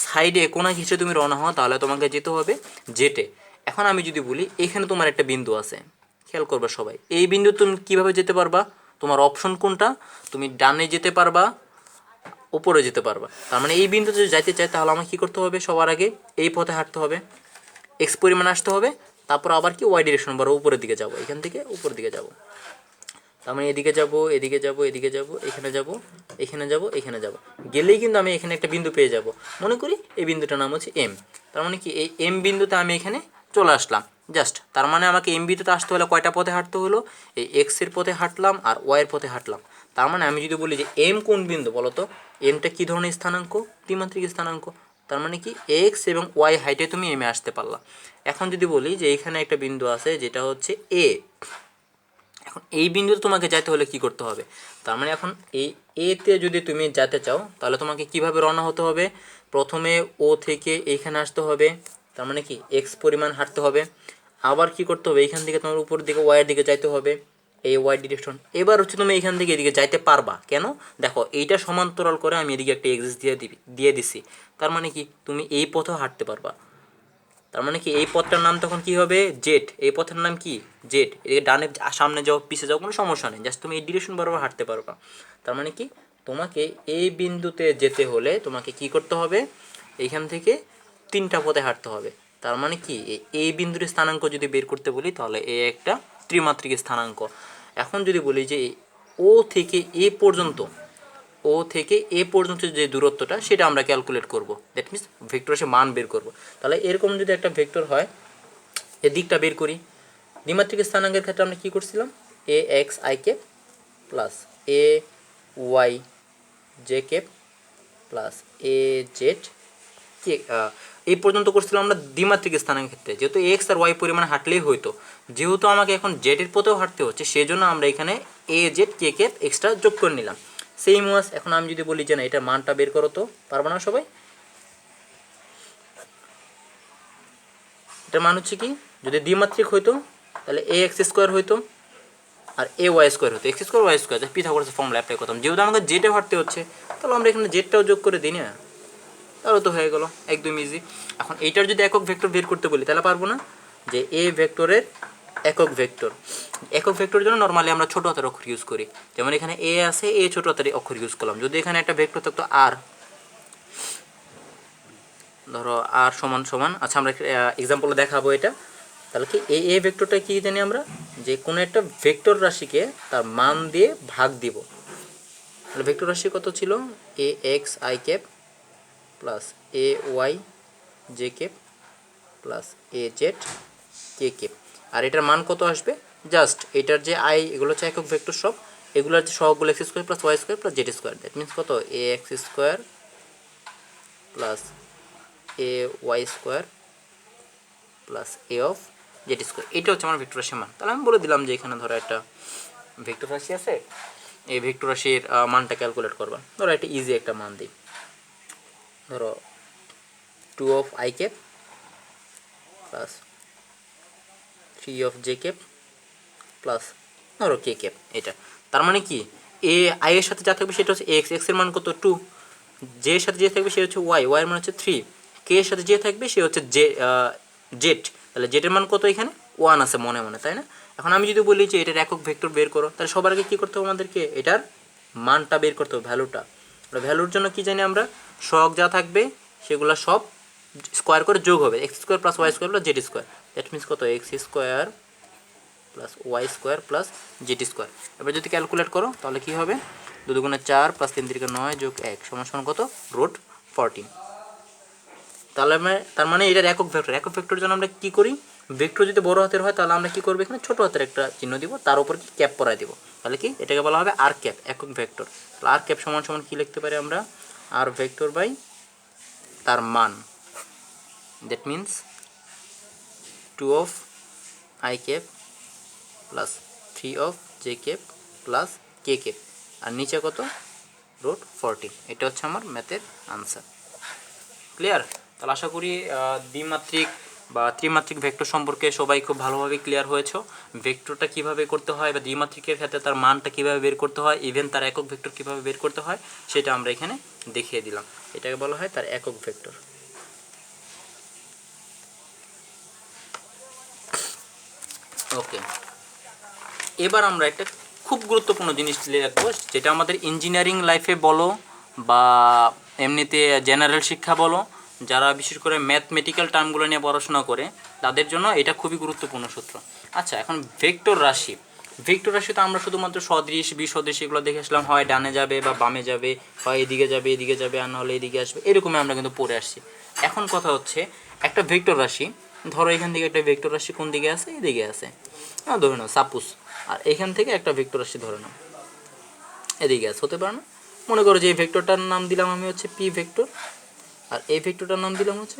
সাইডে কোনা ঘিসে তুমি রওনা হও তাহলে তোমাকে যেতে হবে জেটে। এখন আমি যদি বলি এখানে তোমার একটা বিন্দু আছে, খেয়াল করবা সবাই, এই বিন্দু তুমি কীভাবে যেতে পারবা, তোমার অপশন কোনটা, তুমি ডানে যেতে পারবা উপরে যেতে পারবা। তার মানে এই বিন্দুতে যদি যাইতে চাই তাহলে আমাকে কী করতে হবে, সবার আগে এই পথে হাঁটতে হবে, এক্স পরিমাণ আসতে হবে, তারপর আবার কি ওয়াই ডিরেকশন বড় উপরের দিকে যাব, এখান থেকে উপরের দিকে যাব। তার মানে এদিকে যাব, এদিকে যাব, এদিকে যাব, এখানে যাব, এখানে যাব, এখানে যাব, গেলেই কিন্তু আমি এখানে একটা বিন্দু পেয়ে যাব। মনে করি এই বিন্দুটার নাম হচ্ছে এম। তার মানে কি এই এম বিন্দুতে আমি এখানে চলে আসলাম জাস্ট। তার মানে আমাকে এম বিন্দুতে আসতে হলে কয়টা পথে হাঁটতে হলো, এই এক্সের পথে হাঁটলাম আর ওয়াইয়ের পথে হাঁটলাম। তার মানে আমি যদি বলি যে এম কোন বিন্দু বলো তো, এমটা কী ধরনের স্থানাঙ্ক, ত্রিমাত্রিক স্থানাঙ্ক। তার মানে কি এক্স এবং ওয়াই হাইটে তুমি এমে আসতে পারলা। এখন যদি বলি যে এখানে একটা বিন্দু আছে যেটা হচ্ছে এ, এখন এই বিন্দুতে তোমাকে যেতে হলে কি করতে হবে, তার মানে এখন এই এতে যদি তুমি যেতে চাও তাহলে তোমাকে কিভাবে রওনা হতে হবে, প্রথমে ও থেকে এইখানে আসতে হবে, তার মানে কি এক্স পরিমাণ হাঁটতে হবে, আবার কি করতে হবে এইখান থেকে তোমার উপরের দিকে ওয়াইয়ের দিকে যাইতে হবে, এই ওয়াই ডিরেকশন। এবার হচ্ছে তুমি এইখান থেকে এদিকে যাইতে পারবা কেন, দেখো এইটা সমান্তরাল করে আমি এদিকে একটা এক্সিস দিয়ে দিছি। তার মানে কি তুমি এই পথেও হাঁটতে পারবা। তার মানে কি এই পথটার নাম তখন কি হবে, জেট। এই পথের নাম কি, জেট। এদিকে ডানে সামনে যাও পিছিয়ে যাও কোনো সমস্যা নেই, জাস্ট তুমি এই ডিরেকশন বরাবর হাঁটতে পারবা। তার মানে কি তোমাকে এই বিন্দুতে যেতে হলে তোমাকে কি করতে হবে, এইখান থেকে তিনটা পথে হাঁটতে হবে। তার মানে কি এই বিন্দুর স্থানাঙ্ক যদি বের করতে বলি তাহলে এ একটা ত্রিমাত্রিক স্থানাঙ্ক। এখন যদি বলি যে ও থেকে এ পর্যন্ত, ও থেকে এ পর্যন্ত যে দূরত্বটা সেটা আমরা ক্যালকুলেট করব, দ্যাট মিনস ভেক্টর এসে মান বের করব। তাহলে এরকম যদি একটা ভেক্টর হয়, এদিকটা বের করি। দ্বিমাত্রিক স্থানাঙ্কের ক্ষেত্রে আমরা কী করছিলাম, A X I cap plus A Y J cap plus A Z K, এই পর্যন্ত করছিলাম আমরা দ্বিমাত্রিক স্থানাঙ্কের ক্ষেত্রে, যেহেতু এক্স আর ওয়াই পরিমাণে হাঁটলেই হইতো। যেহেতু আমাকে এখন জেডের পথেও হাঁটতে হচ্ছে সেজন্য আমরা এখানে এ জেড কে ক্যাপ এক্সট্রা যোগ করে নিলাম। সেম ওয়াজ এখন আমি যদি বলি যে না এটার মানটা বের করো, তো পারবো না সবাই। এটার মান হচ্ছে কি, যদি দ্বিমাত্রিক হইতো তাহলে এ এক্স স্কোয়ার হইতো আর এ ওয়াই স্কোয়ার হতো, এক্স স্কোয়ার ওয়াই স্কোয়ার, পিথাগোরাসের ফর্মুলা অ্যাপ্লাই করতাম। যেহেতু আমাকে জেটে হাঁটতে হচ্ছে তাহলে আমরা এখানে জেটটাও যোগ করে দিই না, তাহলে তো হয়ে গেল একদম ইজি। এখন এইটার যদি একক ভেক্টর বের করতে বলি তাহলে পারবো না, যে এ ভেক্টরের একক ভেক্টর। একক ভেক্টরের জন্য নর্মালি আমরা ছোটো হাতের অক্ষর ইউজ করি, যেমন এখানে এ আছে, এ ছোটো হাতের অক্ষর ইউজ করলাম। যদি এখানে একটা ভেক্টর থাকতো আর, ধরো আর সমান সমান, আচ্ছা আমরা এক্সাম্পলে দেখাবো এটা। তাহলে কি এই এ ভেক্টরটা কী জানি আমরা, যে কোনো একটা ভেক্টর রাশিকে তার মান দিয়ে ভাগ দিব। তাহলে ভেক্টর রাশি কত ছিল, A X I cap plus A Y J cap plus A Z K cap. আর এটার মান কত আসবে, জাস্ট এটার যে আই, এগুলো হচ্ছে একক ভেক্টর সব, এগুলোর যে সবগুলো X square plus Y square plus Z square, that means কত, A x square plus A Y square plus A of Z square. এটা হচ্ছে আমার ভেক্টর রাশির মান। তাহলে আমি বলে দিলাম যে এখানে ধরো একটা ভেক্টর রাশি আছে, এই ভেক্টর রাশির মানটা ক্যালকুলেট করবা। ধরো একটা ইজি একটা মান দিই, ধরো 2 of I cap plus 3 of J cap plus ধরো কে ক্যাপ। এটা তার মানে কি এ আই এর সাথে যা থাকবে সেটা হচ্ছে এক্স, এক্স এর মান কত 2, জে এর সাথে যে থাকবে সে হচ্ছে ওয়াই, ওয়াই এর মান হচ্ছে 3, কে এর সাথে যে থাকবে সে হচ্ছে জেড। তাহলে জেডের মান কত, এখানে 1 আছে মনে মনে, তাই না। এখন আমি যদি বলি যে এটার একক ভেক্টর বের করো, তাহলে সবার আগে কী করতে হবে আমাদেরকে, এটার মানটা বের করতে হবে, ভ্যালুটা। ভ্যালুর জন্য কী জানি আমরা, সহগ যা থাকবে সেগুলো সব স্কোয়ার করে যোগ হবে, X square plus Y square plus Z square, that means কত, X square plus Y square plus Z square. এবার যদি ক্যালকুলেট করো তাহলে কী হবে, 2 দুগুণে 4 প্লাস 3 তিরিকে 9 যোগ 1 সমান সমান কত, রুট 14। তাহলে তার মানে এটার একক ভেক্টর, একক ভেক্টরের জন্য আমরা কী করি, ভেক্টর যদি বড় হাতের হয় তাহলে আমরা কী করবো, এখানে ছোটো হাতের একটা চিহ্ন দিব, তার উপর কি ক্যাপ পরাই দিব। তাহলে কি এটাকে বলা হবে আর ক্যাপ, একক ভেক্টর। তাহলে আর ক্যাপ সমান সমান কী লিখতে পারি আমরা, আর ভেক্টর বাই তার মান, that means 2 of I cap plus 3 of J cap plus K cap, আর নিচে কত, রুট 14। এটা হচ্ছে আমার ম্যাথের আনসার। ক্লিয়ার। তাহলে আশা করি দ্বিমাত্রিক বা ত্রিমাত্রিক ভেক্টর সম্পর্কে সবাই খুব ভালোভাবে ক্লিয়ার হয়েছে। ভেক্টরটা কিভাবে করতে হয় বা দ্বিমাত্রিকের ক্ষেত্রে তার মানটা কিভাবে বের করতে হয়, ইভেন তার একক ভেক্টর কিভাবে বের করতে হয় সেটা আমরা এখানে দেখিয়ে দিলাম। এটাকে বলা হয় তার একক ভেক্টর। ওকে, এবার আমরা একটা খুব গুরুত্বপূর্ণ জিনিস রাখবো, যেটা আমাদের ইঞ্জিনিয়ারিং লাইফে বলো বা এমনিতে জেনারেল শিক্ষা বলো, যারা বিশেষ করে ম্যাথমেটিক্যাল টার্মগুলো নিয়ে পড়াশোনা করে তাদের জন্য এটা খুবই গুরুত্বপূর্ণ সূত্র। আচ্ছা, এখন ভেক্টর রাশি, ভেক্টর রাশি তো আমরা শুধুমাত্র সদৃশ বিসদৃশ এগুলো দেখে আসলাম, হয় ডানে যাবে বা বামে যাবে, হয় এদিকে যাবে আর নাহলে এদিকে আসবে, এরকমই আমরা কিন্তু পড়ে আসছি। এখন কথা হচ্ছে একটা ভেক্টর রাশি, ধরো এখান থেকে একটা ভেক্টর রাশি কোন দিকে আছে, এদিকে আছে, ধরে নাও সাপোজ, আর এখান থেকে একটা ভেক্টর রাশি ধরে নাও এদিকে আছে, হতে পারে না? মনে করো যে এই ভেক্টরটার নাম দিলাম আমি হচ্ছে পি ভেক্টর, আর এই ভেক্টরটার নাম দিলাম হচ্ছে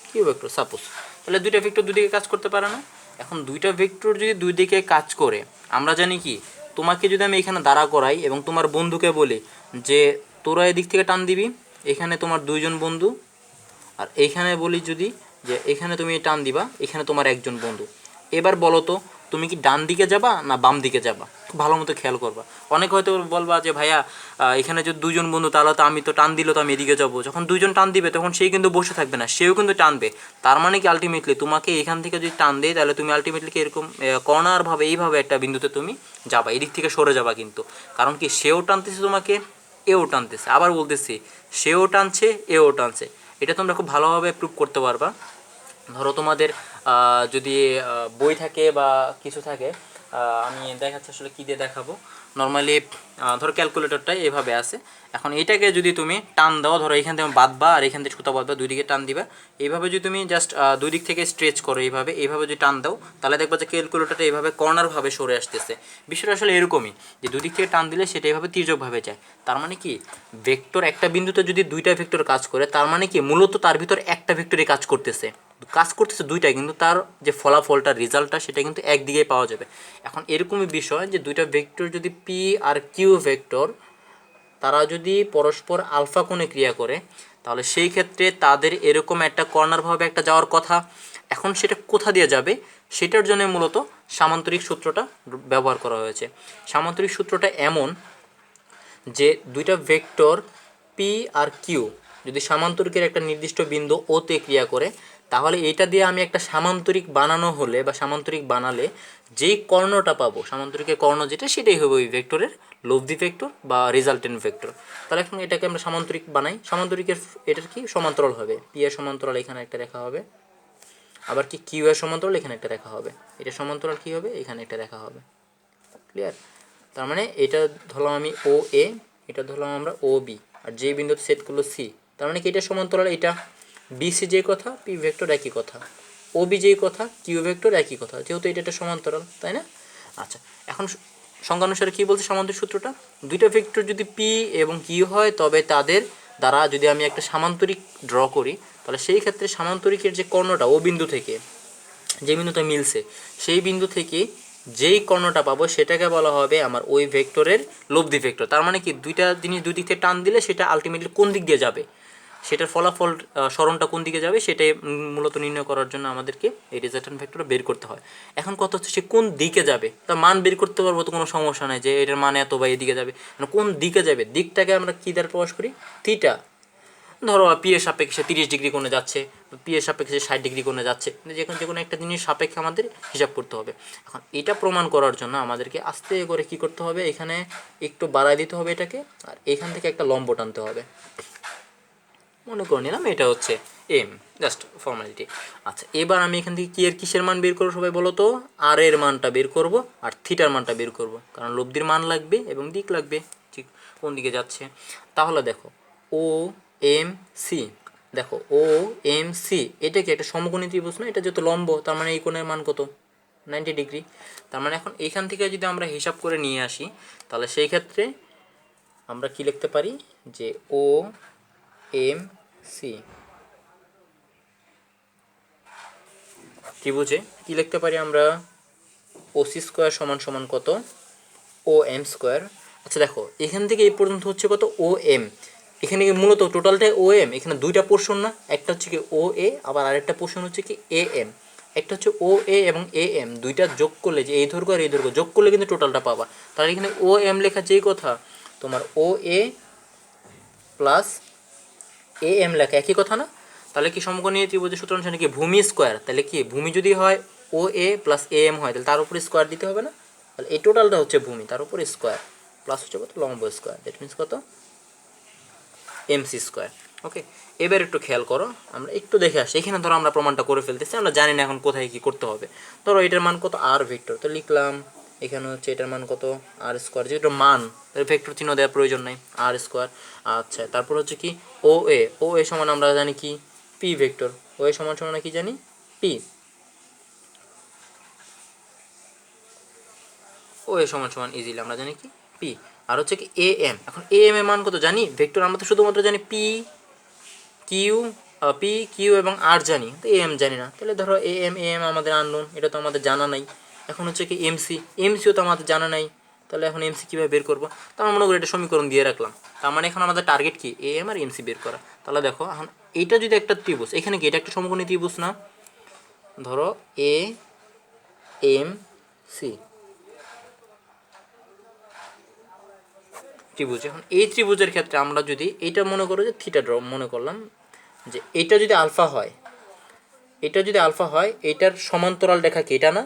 কিউ ভেক্টর সাপোজ। তাহলে দুইটা ভেক্টর দুদিকে কাজ করতে পারে না? এখন দুইটা ভেক্টর যদি দুই দিকে কাজ করে, আমরা জানি কি, তোমাকে যদি আমি এখানে দাঁড়া করাই এবং তোমার বন্ধুকে বলি যে তোরা এদিক থেকে টান দিবি, এখানে তোমার দুইজন বন্ধু, আর এইখানে বলি যদি যে এখানে তুমি টান দিবা, এখানে তোমার একজন বন্ধু, এবার বলো তো তুমি কি ডান দিকে যাবা না বাম দিকে যাবা? খুব ভালো মতো খেয়াল করবা। অনেক হয়তো বলবা যে ভাইয়া এখানে যদি দুজন বন্ধু তাহলে তো আমি তো টান দিলে তো আমি এদিকে যাবো। যখন দুইজন টান দিবে তখন সেই কিন্তু বসে থাকবে না, সেও কিন্তু টানবে। তার মানে কি আলটিমেটলি তোমাকে এখান থেকে যদি টান দেয় তাহলে তুমি আলটিমেটলি এরকম কর্নারভাবে এইভাবে একটা বিন্দুতে তুমি যাবা, এদিক থেকে সরে যাবা কিন্তু। কারণ কি, সেও টানতেছে তোমাকে, এও টানতেছে, আবার বলতেছি সেও টানছে এও টানছে। এটা তোমরা খুব ভালোভাবে প্রুভ করতে পারবা। ধরো তোমাদের যদি বই থাকে বা কিছু থাকে, আমি দেখাচ্ছি আসলে কী দিয়ে দেখাবো। নর্মালি ধরো ক্যালকুলেটরটাই এভাবে আছে, এখন এইটাকে যদি তুমি টান দাও, ধরো এখান থেকে বাঁধবা আর এখান থেকে সুতা বাঁধবা, দুই দিকে টান দিবা, এইভাবে যদি তুমি জাস্ট দুই দিক থেকে স্ট্রেচ করো এইভাবে যদি টান দাও, তাহলে দেখবা যে ক্যালকুলেটরটা এইভাবে কর্নারভাবে সরে আসতেছে। বিষয়টা আসলে এরকমই যে দুই দিক থেকে টান দিলে সেটা এইভাবে তির্যকভাবে যায়। তার মানে কি, ভেক্টর একটা বিন্দুতে যদি দুইটা ভেক্টর কাজ করে, তার মানে কি মূলত তার ভিতর একটা ভেক্টরই কাজ করতেছে দুইটাই, কিন্তু তার যে ফলাফলটা রেজাল্টটা সেটা কিন্তু একদিকেই পাওয়া যাবে। এখন এরকমই বিষয় যে দুইটা ভেক্টর যদি পি আর কিউ ভেক্টর, তারা যদি পরস্পর আলফা কোণে ক্রিয়া করে, তাহলে সেই ক্ষেত্রে তাদের এরকম একটা কর্নারভাবে একটা যাওয়ার কথা। এখন সেটা কোথা দিয়ে যাবে সেটার জন্য মূলত সামান্তরিক সূত্রটা ব্যবহার করা হয়েছে। সামান্তরিক সূত্রটা এমন যে দুইটা ভেক্টর পি আর কিউ যদি সামান্তরিকের একটা নির্দিষ্ট বিন্দু ওতে ক্রিয়া করে, তাহলে এটা দিয়ে আমি একটা সামান্তরিক বানানো হলে বা সামান্তরিক বানালে যেই কর্ণটা পাবো, সামান্তরিকের কর্ণ যেটা, সেটাই হবে ওই ভেক্টরের লব্ধি ভেক্টর বা রেজাল্টেন্ট ভেক্টর। তাহলে এখন এটাকে আমরা সামান্তরিক বানাই, সামান্তরিকের এটার কি সমান্তরাল হবে, পি এর সমান্তরাল এখানে একটা রেখা হবে, আবার কি কিউ এর সমান্তরাল এখানে একটা রেখা হবে, এটা সমান্তরাল কি হবে, এখানে একটা রেখা হবে। ক্লিয়ার? তার মানে এটা ধরলাম আমি ও এ, এটা ধরলাম আমরা ও বি, আর যে বিন্দুতে সেট করলো সি, তার মানে কি এটা সমান্তরাল, এটা বিসি যেই কথা পি ভেক্টর একই কথা, ও বি যেই কথা কিউ ভেক্টর একই কথা, যেহেতু এটা একটা সমান্তরাল, তাই না? আচ্ছা, এখন সংজ্ঞানুসারে কী বলছে সামান্তরিক সূত্রটা, দুইটা ভেক্টর যদি পি এবং কিউ হয় তবে তাদের দ্বারা যদি আমি একটা সামান্তরিক ড্র করি, তাহলে সেই ক্ষেত্রে সামান্তরিকের যে কর্ণটা ও বিন্দু থেকে যে বিন্দুতে মিলছে সেই বিন্দু থেকে যেই কর্ণটা পাবো সেটাকে বলা হবে আমার ওই ভেক্টরের লব্ধি ভেক্টর। তার মানে কি, দুইটা জিনিস দুই দিক থেকে টান দিলে সেটা আলটিমেটলি কোন দিক দিয়ে যাবে, সেটার ফলাফল সরণটা কোন দিকে যাবে সেটাই মূলত নির্ণয় করার জন্য আমাদেরকে এই রেজাল্টেন্ট ভেক্টরটা বের করতে হয়। এখন কথা হচ্ছে সে কোন দিকে যাবে, তার মান বের করতে পারবো তো কোনো সমস্যা নাই, যে এটার মান এত বা এদিকে যাবে, কোন দিকে যাবে, দিকটাকে আমরা কী দ্বারা প্রকাশ করি, থিটা। ধরো পি এর সাপেক্ষে 30 ডিগ্রি কোণে যাচ্ছে, পি এর সাপেক্ষে 60 ডিগ্রি কোণে যাচ্ছে, যে কোনো একটা জিনিস সাপেক্ষে আমাদের হিসাব করতে হবে। এখন এটা প্রমাণ করার জন্য আমাদেরকে আস্তে করে কী করতে হবে, এখানে একটু বাড়ায় দিতে হবে এটাকে, আর এখান থেকে একটা লম্ব টানতে হবে। মনে করে নিলাম এটা হচ্ছে এম, জাস্ট ফর্মালিটি। আচ্ছা, এবার আমি এখান থেকে কি এর কিসের মান বের করবো সবাই বলো তো, আর এর মানটা বের করব আর থিটার মানটা বের করব, কারণ লব্ধির মান লাগবে এবং দিক লাগবে, ঠিক কোন দিকে যাচ্ছে। তাহলে দেখো ও এম সি, দেখো ও এম সি এটা কি একটা সমকোণী ত্রিভুজ না, এটা যেহেতু লম্ব তার মানে এই কোণের মান কত, 90 ডিগ্রি। তার মানে এখন এইখান থেকে যদি আমরা হিসাব করে নিয়ে আসি, তাহলে সেই ক্ষেত্রে আমরা কি লিখতে পারি যে ও এম সি ত্রিভুজে কী লিখতে পারি আমরা, ও সি স্কোয়ার সমান সমান কত, ও এম স্কোয়ার। আচ্ছা দেখো এখান থেকে এই পর্যন্ত হচ্ছে কত, ও এম, এখানে কি মূলত টোটালটাই ও এম, এখানে দুইটা পোর্শন না, একটা হচ্ছে কি ও এ, আবার আরেকটা পোর্শন হচ্ছে কি এ এম। একটা হচ্ছে ও এ এবং এ এম, দুইটা যোগ করলে যে এই দৈর্ঘ্য আর এই দৈর্ঘ্য যোগ করলে কিন্তু টোটালটা পাবা। তাহলে এখানে ও এম লেখা যেই কথা, তোমার ও এ প্লাস এ এম লেখা একই কথা না? তাহলে কি সমকোণী ত্রিভুজের সূত্র অনুসারে কি ভূমি স্কোয়ার, তাহলে কি ভূমি যদি হয় ও এ প্লাস এ এম হয়, তাহলে তার উপরে স্কোয়ার দিতে হবে না? তাহলে এই টোটালটা হচ্ছে ভূমি, তার উপরে স্কোয়ার প্লাস হচ্ছে কত লম্ব স্কোয়ার, দ্যাট মিনস কত এমসি স্কোয়ার। ওকে, এবার একটু খেয়াল করো, আমরা একটু দেখে আসি। এখানে ধরো আমরা প্রমাণটা করে ফেলতেছি, আমরা জানি না এখন কোথায় কী করতে হবে। ধরো এটার মান কত আর ভেক্টর, তো লিখলাম এখানে হচ্ছে এটার মান কত আর স্কোয়ার, যেটা মান ভেক্টর চিহ্ন দেওয়ার প্রয়োজন নাই, আর স্কোয়ার। আচ্ছা, তারপর হচ্ছে কি ও এ সমান আমরা জানি কি পি ভেক্টর, ও এ সমান সমান কি জানি পি, ও এ সমান সমান ইজিলি আমরা জানি কি পি। আর হচ্ছে কি এ এম, এখন এ এম এর মান কত জানি ভেক্টর, আমরা তো শুধুমাত্র জানি পি কিউ, পি কিউ এবং আর জানি, তো এ এম জানি না। তাহলে ধরো এ এম আমাদের আননোন, এটা তো আমাদের জানা নাই। এখন হচ্ছে কি এমসিও তো আমাদের জানা নাই, তাহলে এখন এমসি কীভাবে বের করবো? তো আমরা মনে করি এটা সমীকরণ দিয়ে রাখলাম। তার মানে এখন আমাদের টার্গেট কি এ এম আর এমসি বের করা। তাহলে দেখো এখন এইটা যদি একটা ত্রিভুজ, এখানে কি এটা একটা সমকোণী ত্রিভুজ না? ধরো এ এম সি ত্রিভুজ। এখন এই ত্রিভুজের ক্ষেত্রে আমরা যদি এইটা মনে করো যে থিটা ড্র মনে করলাম, যে এটা যদি আলফা হয়, এটা যদি আলফা হয়, এটার সমান্তরাল রেখা কি এটা না?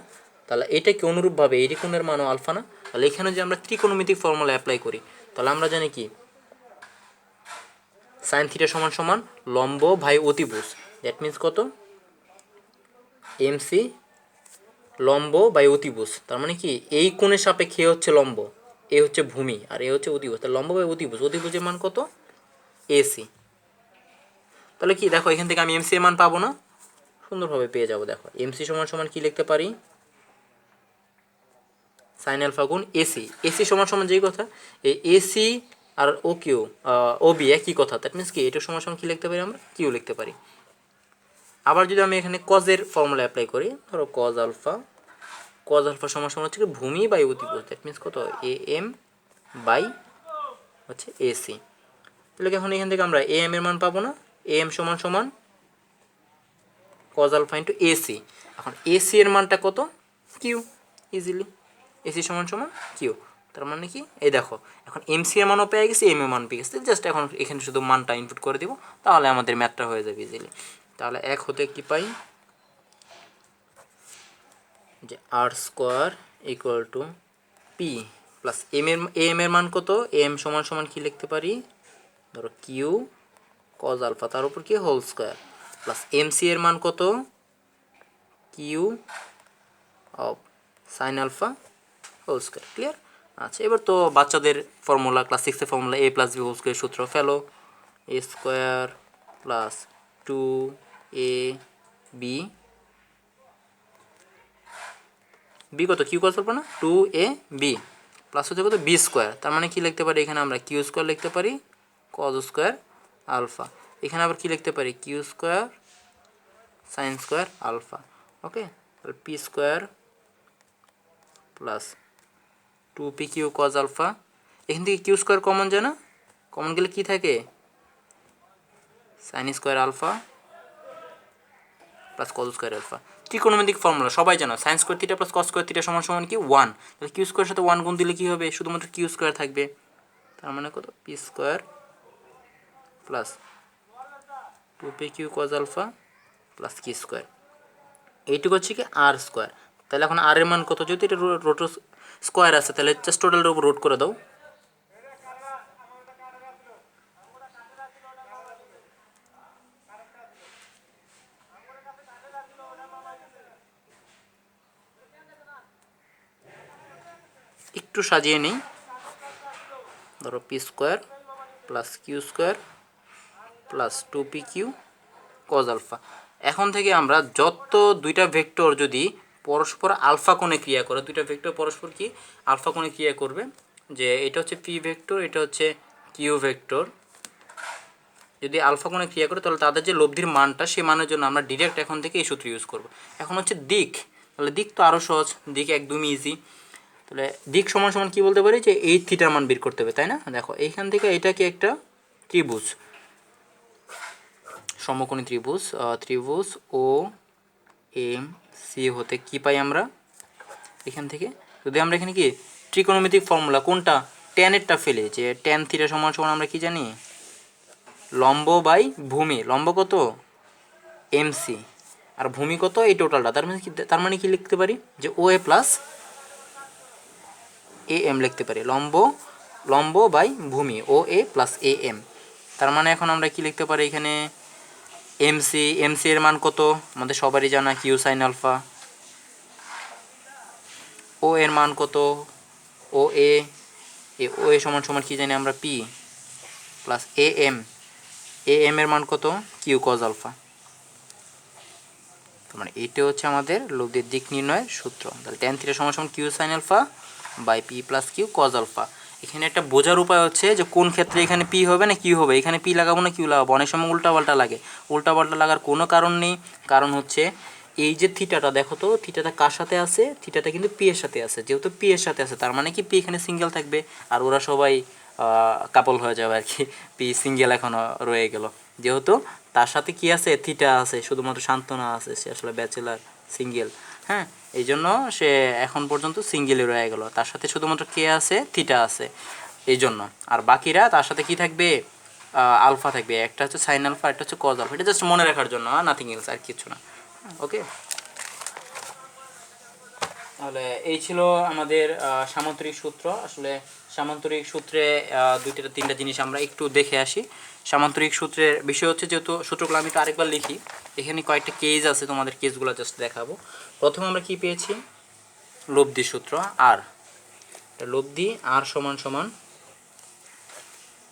তাহলে এটা কি অনুরূপভাবে এই কোণের মানও আলফা না? তাহলে এখানে যদি আমরা ত্রিকোণমিতিক ফর্মুলা অ্যাপ্লাই করি, তাহলে আমরা জানি কি সাইন থিটা সমান সমান লম্ব ভাই অতিভুজ, দ্যাট মিন্স কত এমসি লম্ব বাই অতিভুজ। তার মানে কি এই কোণের সাপেক্ষে হচ্ছে লম্ব, এ হচ্ছে ভূমি আর এ হচ্ছে অতিভুজ, তাহলে লম্ব বাই অতিভুজ, অতিভুজের মান কত এসি। তাহলে কি দেখো এখান থেকে আমি এমসি এর মান পাবো না? সুন্দরভাবে পেয়ে যাবো। দেখো এমসি সমান সমান কি লিখতে পারি সাইন আলফা গুণ এসি, এসি সমান সমান যেই কথা এই এসি আর ও কিউ ও বি একই কথা, দ্যাট মিনস কি এটা সমান সমান কী লিখতে পারি আমরা কিউ লিখতে পারি। আবার যদি আমি এখানে কজের ফর্মুলা অ্যাপ্লাই করি, ধরো কজ আলফা সমান সমান হচ্ছে কি ভূমি বাই অতিভুজ, দ্যাট মিনস কত এ এম বাই হচ্ছে এসি। তাহলে এখন এখান থেকে আমরা এ এম এর মান পাবো না? এ এম সমান সমান কজ আলফা ইন্টু এসি। এখন এসি এর মানটা কত কিউ, ইজিলি এসি সমান সমান কিউ। তার মানে কি এই দেখো এখন এমসি এর মানও পেয়ে গেছি, এম এর মান পেয়ে গেছি, জাস্ট এখন এখানে শুধু মানটা ইনপুট করে দিব, তাহলে আমাদের ম্যাথটা হয়ে যাবে ইজিলি। তাহলে এক হতে কি পাই যে R square equal to P plus M এর মান কত, এম সমান সমান কী লিখতে পারি ধরো কিউ কজ আলফা তার উপর কি হোল স্কোয়ার প্লাস এমসি এর মান কত q of sine alpha whole square. Clear? আচ্ছা, এবার তো বাচ্চাদের ফর্মুলা ক্লাস 6-এর formula a plus B whole square সূত্র ফেলো, a square plus 2ab b কত কিউ কত না 2ab প্লাস হচ্ছে কত বি স্কোয়ার। তার মানে কি লিখতে পারি এখানে আমরা কিউ স্কোয়ার লিখতে পারি কজ স্কোয়ার আলফা, এখানে আবার কি লিখতে পারি Q square sine square alpha. Okay, তাহলে P square plus 2p Q cos alpha, এখান থেকে কিউ স্কোয়ার কমন যায় না? কমন গেলে কি থাকে sine square alpha plus cos square alpha. ত্রিকোণমিতিক ফর্মুলা সবাই জানো, sine square theta plus cos square theta সমান সমান কি 1, তাহলে কিউ স্কোয়ারের সাথে 1 গুণ দিলে কী হবে শুধুমাত্র কিউ স্কোয়ার থাকবে। তার মানে কত p square plus 2p Q cos alpha plus q square, এইটুকু হচ্ছে কি আর স্কোয়ার। তাহলে এখন আর এর মান কত, যদি এটা রোট স্কোয়ার আছে তাহলে জাস্ট টোটালের উপর রোট করে দাও, একটু সাজিয়ে নিই। ধরো p square plus Q square plus 2p Q cos alpha. এখন থেকে আমরা যত দুইটা ভেক্টর যদি পরস্পর আলফা কোণে ক্রিয়া করে, দুইটা ভেক্টর পরস্পর কি আলফা কোণে ক্রিয়া করবে, যে এটা হচ্ছে পি ভেক্টর এটা হচ্ছে কিউ ভেক্টর, যদি আলফা কোণে ক্রিয়া করে তাহলে তাদের যে লব্ধির মানটা সেই মানের জন্য আমরা ডিরেক্ট এখন থেকে এই সূত্র ইউজ করব। এখন হচ্ছে দিক, তাহলে দিক তো আরও সহজ, দিক একদমই ইজি। তাহলে দিক সমান সমান কী বলতে পারি যে এই থিটার মান বের করতে হবে, তাই না? দেখো এইখান থেকে এটা কি একটা ত্রিভুজ, সমকোণী ত্রিভুজ, ত্রিভুজ ও এম সি হতে কি পাই আমরা এখান থেকে? যদি আমরা এখানে কি ত্রিকোণমিতিক ফর্মুলা কোনটা ট্যানেরটা ফেলে, যে ট্যান থিটা সমান সমান আমরা কি জানি লম্ব বাই ভূমি, লম্ব কত এমসি আর ভূমি কত এই টোটালটা, তার মানে কি লিখতে পারি যে ও এ প্লাস এ এম লিখতে পারি, লম্ব বাই ভূমি ও এ প্লাস এ এম। তার মানে এখন আমরা কি লিখতে পারি এখানে এমসি এর মান কত আমাদের সবারই জানা কিউ সাইন আলফা, ও এর মান কত ও এ সমান সমান কি জানি আমরা পি প্লাস এ এম এর মান কত কিউ কজ আলফা। মানে এইটা হচ্ছে আমাদের লব্ধির দিক নির্ণয়ের সূত্র। তাহলে ট্যান থিটা সমান সমান q sine alpha by p plus Q cos alpha. এখানে একটা বোঝার উপায় হচ্ছে যে কোন ক্ষেত্রে এখানে পি হবে না কিউ হবে, এখানে পি লাগাবো না কিউ লাগাবো, অনেক সময় উল্টাপাল্টা লাগে। উল্টাপাল্টা লাগার কোনো কারণ নেই, কারণ হচ্ছে এই যে থিটাটা দেখো তো, থিটাটা কার সাথে আছে, থিটাটা কিন্তু পি এর সাথে আছে, যেহেতু পি এর সাথে আছে তার মানে কি পি এখানে সিঙ্গেল থাকবে, আর ওরা সবাই কাপল হয়ে যাবে আর কি, পি সিঙ্গেল এখনও রয়ে গেল, যেহেতু তার সাথে কি আছে থিটা আছে, শুধুমাত্র সান্ত্বনা আছে, সে আসলে ব্যাচেলার সিঙ্গেল। হ্যাঁ, এই জন্য সে এখন পর্যন্ত সিঙ্গেলই রয়ে গেল, তার সাথে শুধুমাত্র কে আছে থিটা আছে এই জন্য, আর বাকিরা তার সাথে কি থাকবে আলফা থাকবে, একটা হচ্ছে সাইন আলফা, একটা হচ্ছে কজ আলফা, এটা জাস্ট মনে রাখার জন্য, নাথিং এলস, আর কিছু না। ওকে, তাহলে এই ছিল আমাদের সামান্তরিক সূত্র। আসলে সামান্তরিক সূত্রে দুইটা তিনটা জিনিস আমরা একটু দেখে আসি। সামান্তরিক সূত্রের বিষয় হচ্ছে, যেহেতু সূত্রগুলো আমি তো আরেকবার লিখি, এখানে কয়েকটা কেস আছে, তোমাদের কেসগুলো জাস্ট দেখাবো। প্রথমে আমরা কি পেয়েছি লব্ধি সূত্র, আর লব্ধি আর সমান সমান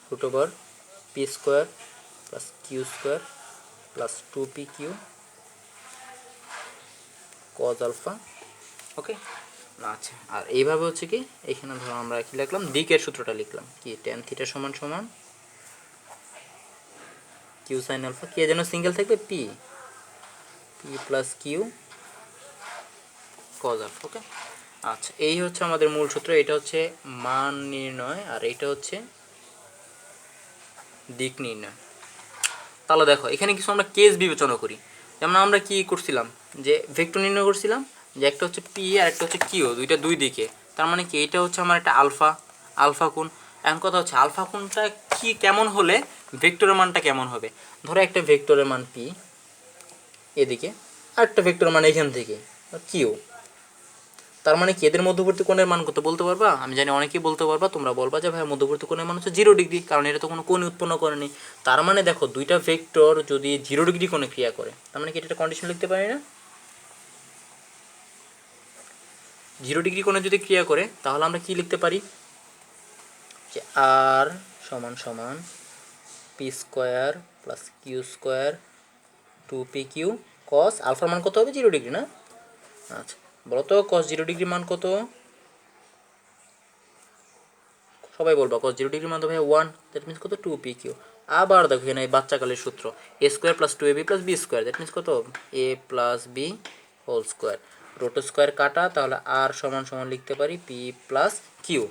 root over P square plus Q square plus 2pq cos alpha. Okay, আচ্ছা, আর এইভাবে হচ্ছে কি এখানে ধরো আমরা কি লিখলাম, দিকের সূত্রটা লিখলাম কি ট্যান থিটা সমান সমান কিউ সাইন আলফা, কে যেন সিঙ্গেল থাকবে P plus Q cos alpha. Okay, আচ্ছা, এই হচ্ছে আমাদের মূল সূত্র, এটা হচ্ছে মান নির্ণয় আর এটা হচ্ছে দিক নির্ণয়। তাহলে দেখো এখানে কিছু আমরা কেস বিবেচনা করি, যেমন আমরা কি করছিলাম যে ভেক্টর নির্ণয় করছিলাম, যে একটা হচ্ছে পি আর একটা হচ্ছে কিউ, দুইটা দুই দিকে, তার মানে কি এটা হচ্ছে আমার একটা আলফা কোণ। এখন কথা হচ্ছে আলফা কোণটা কি কেমন হলে ভেক্টরের মানটা কেমন হবে। ধরো একটা ভেক্টরের মান পি এদিকে আর একটা ভেক্টরের মান এখান থেকে কিউ, তার মানে কি এদের মধ্যবর্তী কোণের মান কত বলতে পারবা? আমি জানি অনেকেই বলতে পারবা, তোমরা বলবা যে ভাই মধ্যবর্তী কোণের মান হচ্ছে 0 ডিগ্রি, কারণ এটা তো কোনো কোণ উৎপন্ন করেনি। তার মানে দেখো দুইটা ভেক্টর যদি 0 ডিগ্রি কোণে ক্রিয়া করে, তার মানে কি এটা একটা কন্ডিশন লিখতে পারি না? 0 ডিগ্রি কোণে যদি ক্রিয়া করে তাহলে আমরা কি লিখতে পারি যে আর সমান সমান p square plus Q square 2pq cos আলফার মান কত হবে 0 ডিগ্রি না? আচ্ছা, বলো তো কস 0 ডিগ্রি মান কত? সবাই বলবা কস 0 ডিগ্রি মান তো ভাই 1, দ্যাট মিনস কত 2pq। আবার দেখো এখানে বাচ্চাকালের সূত্র a square plus 2ab plus B square, that means কত a plus B whole square, রোটো স্কোয়ার কাটা, তাহলে আর সমান সমান লিখতে পারি পি প্লাস কিউ।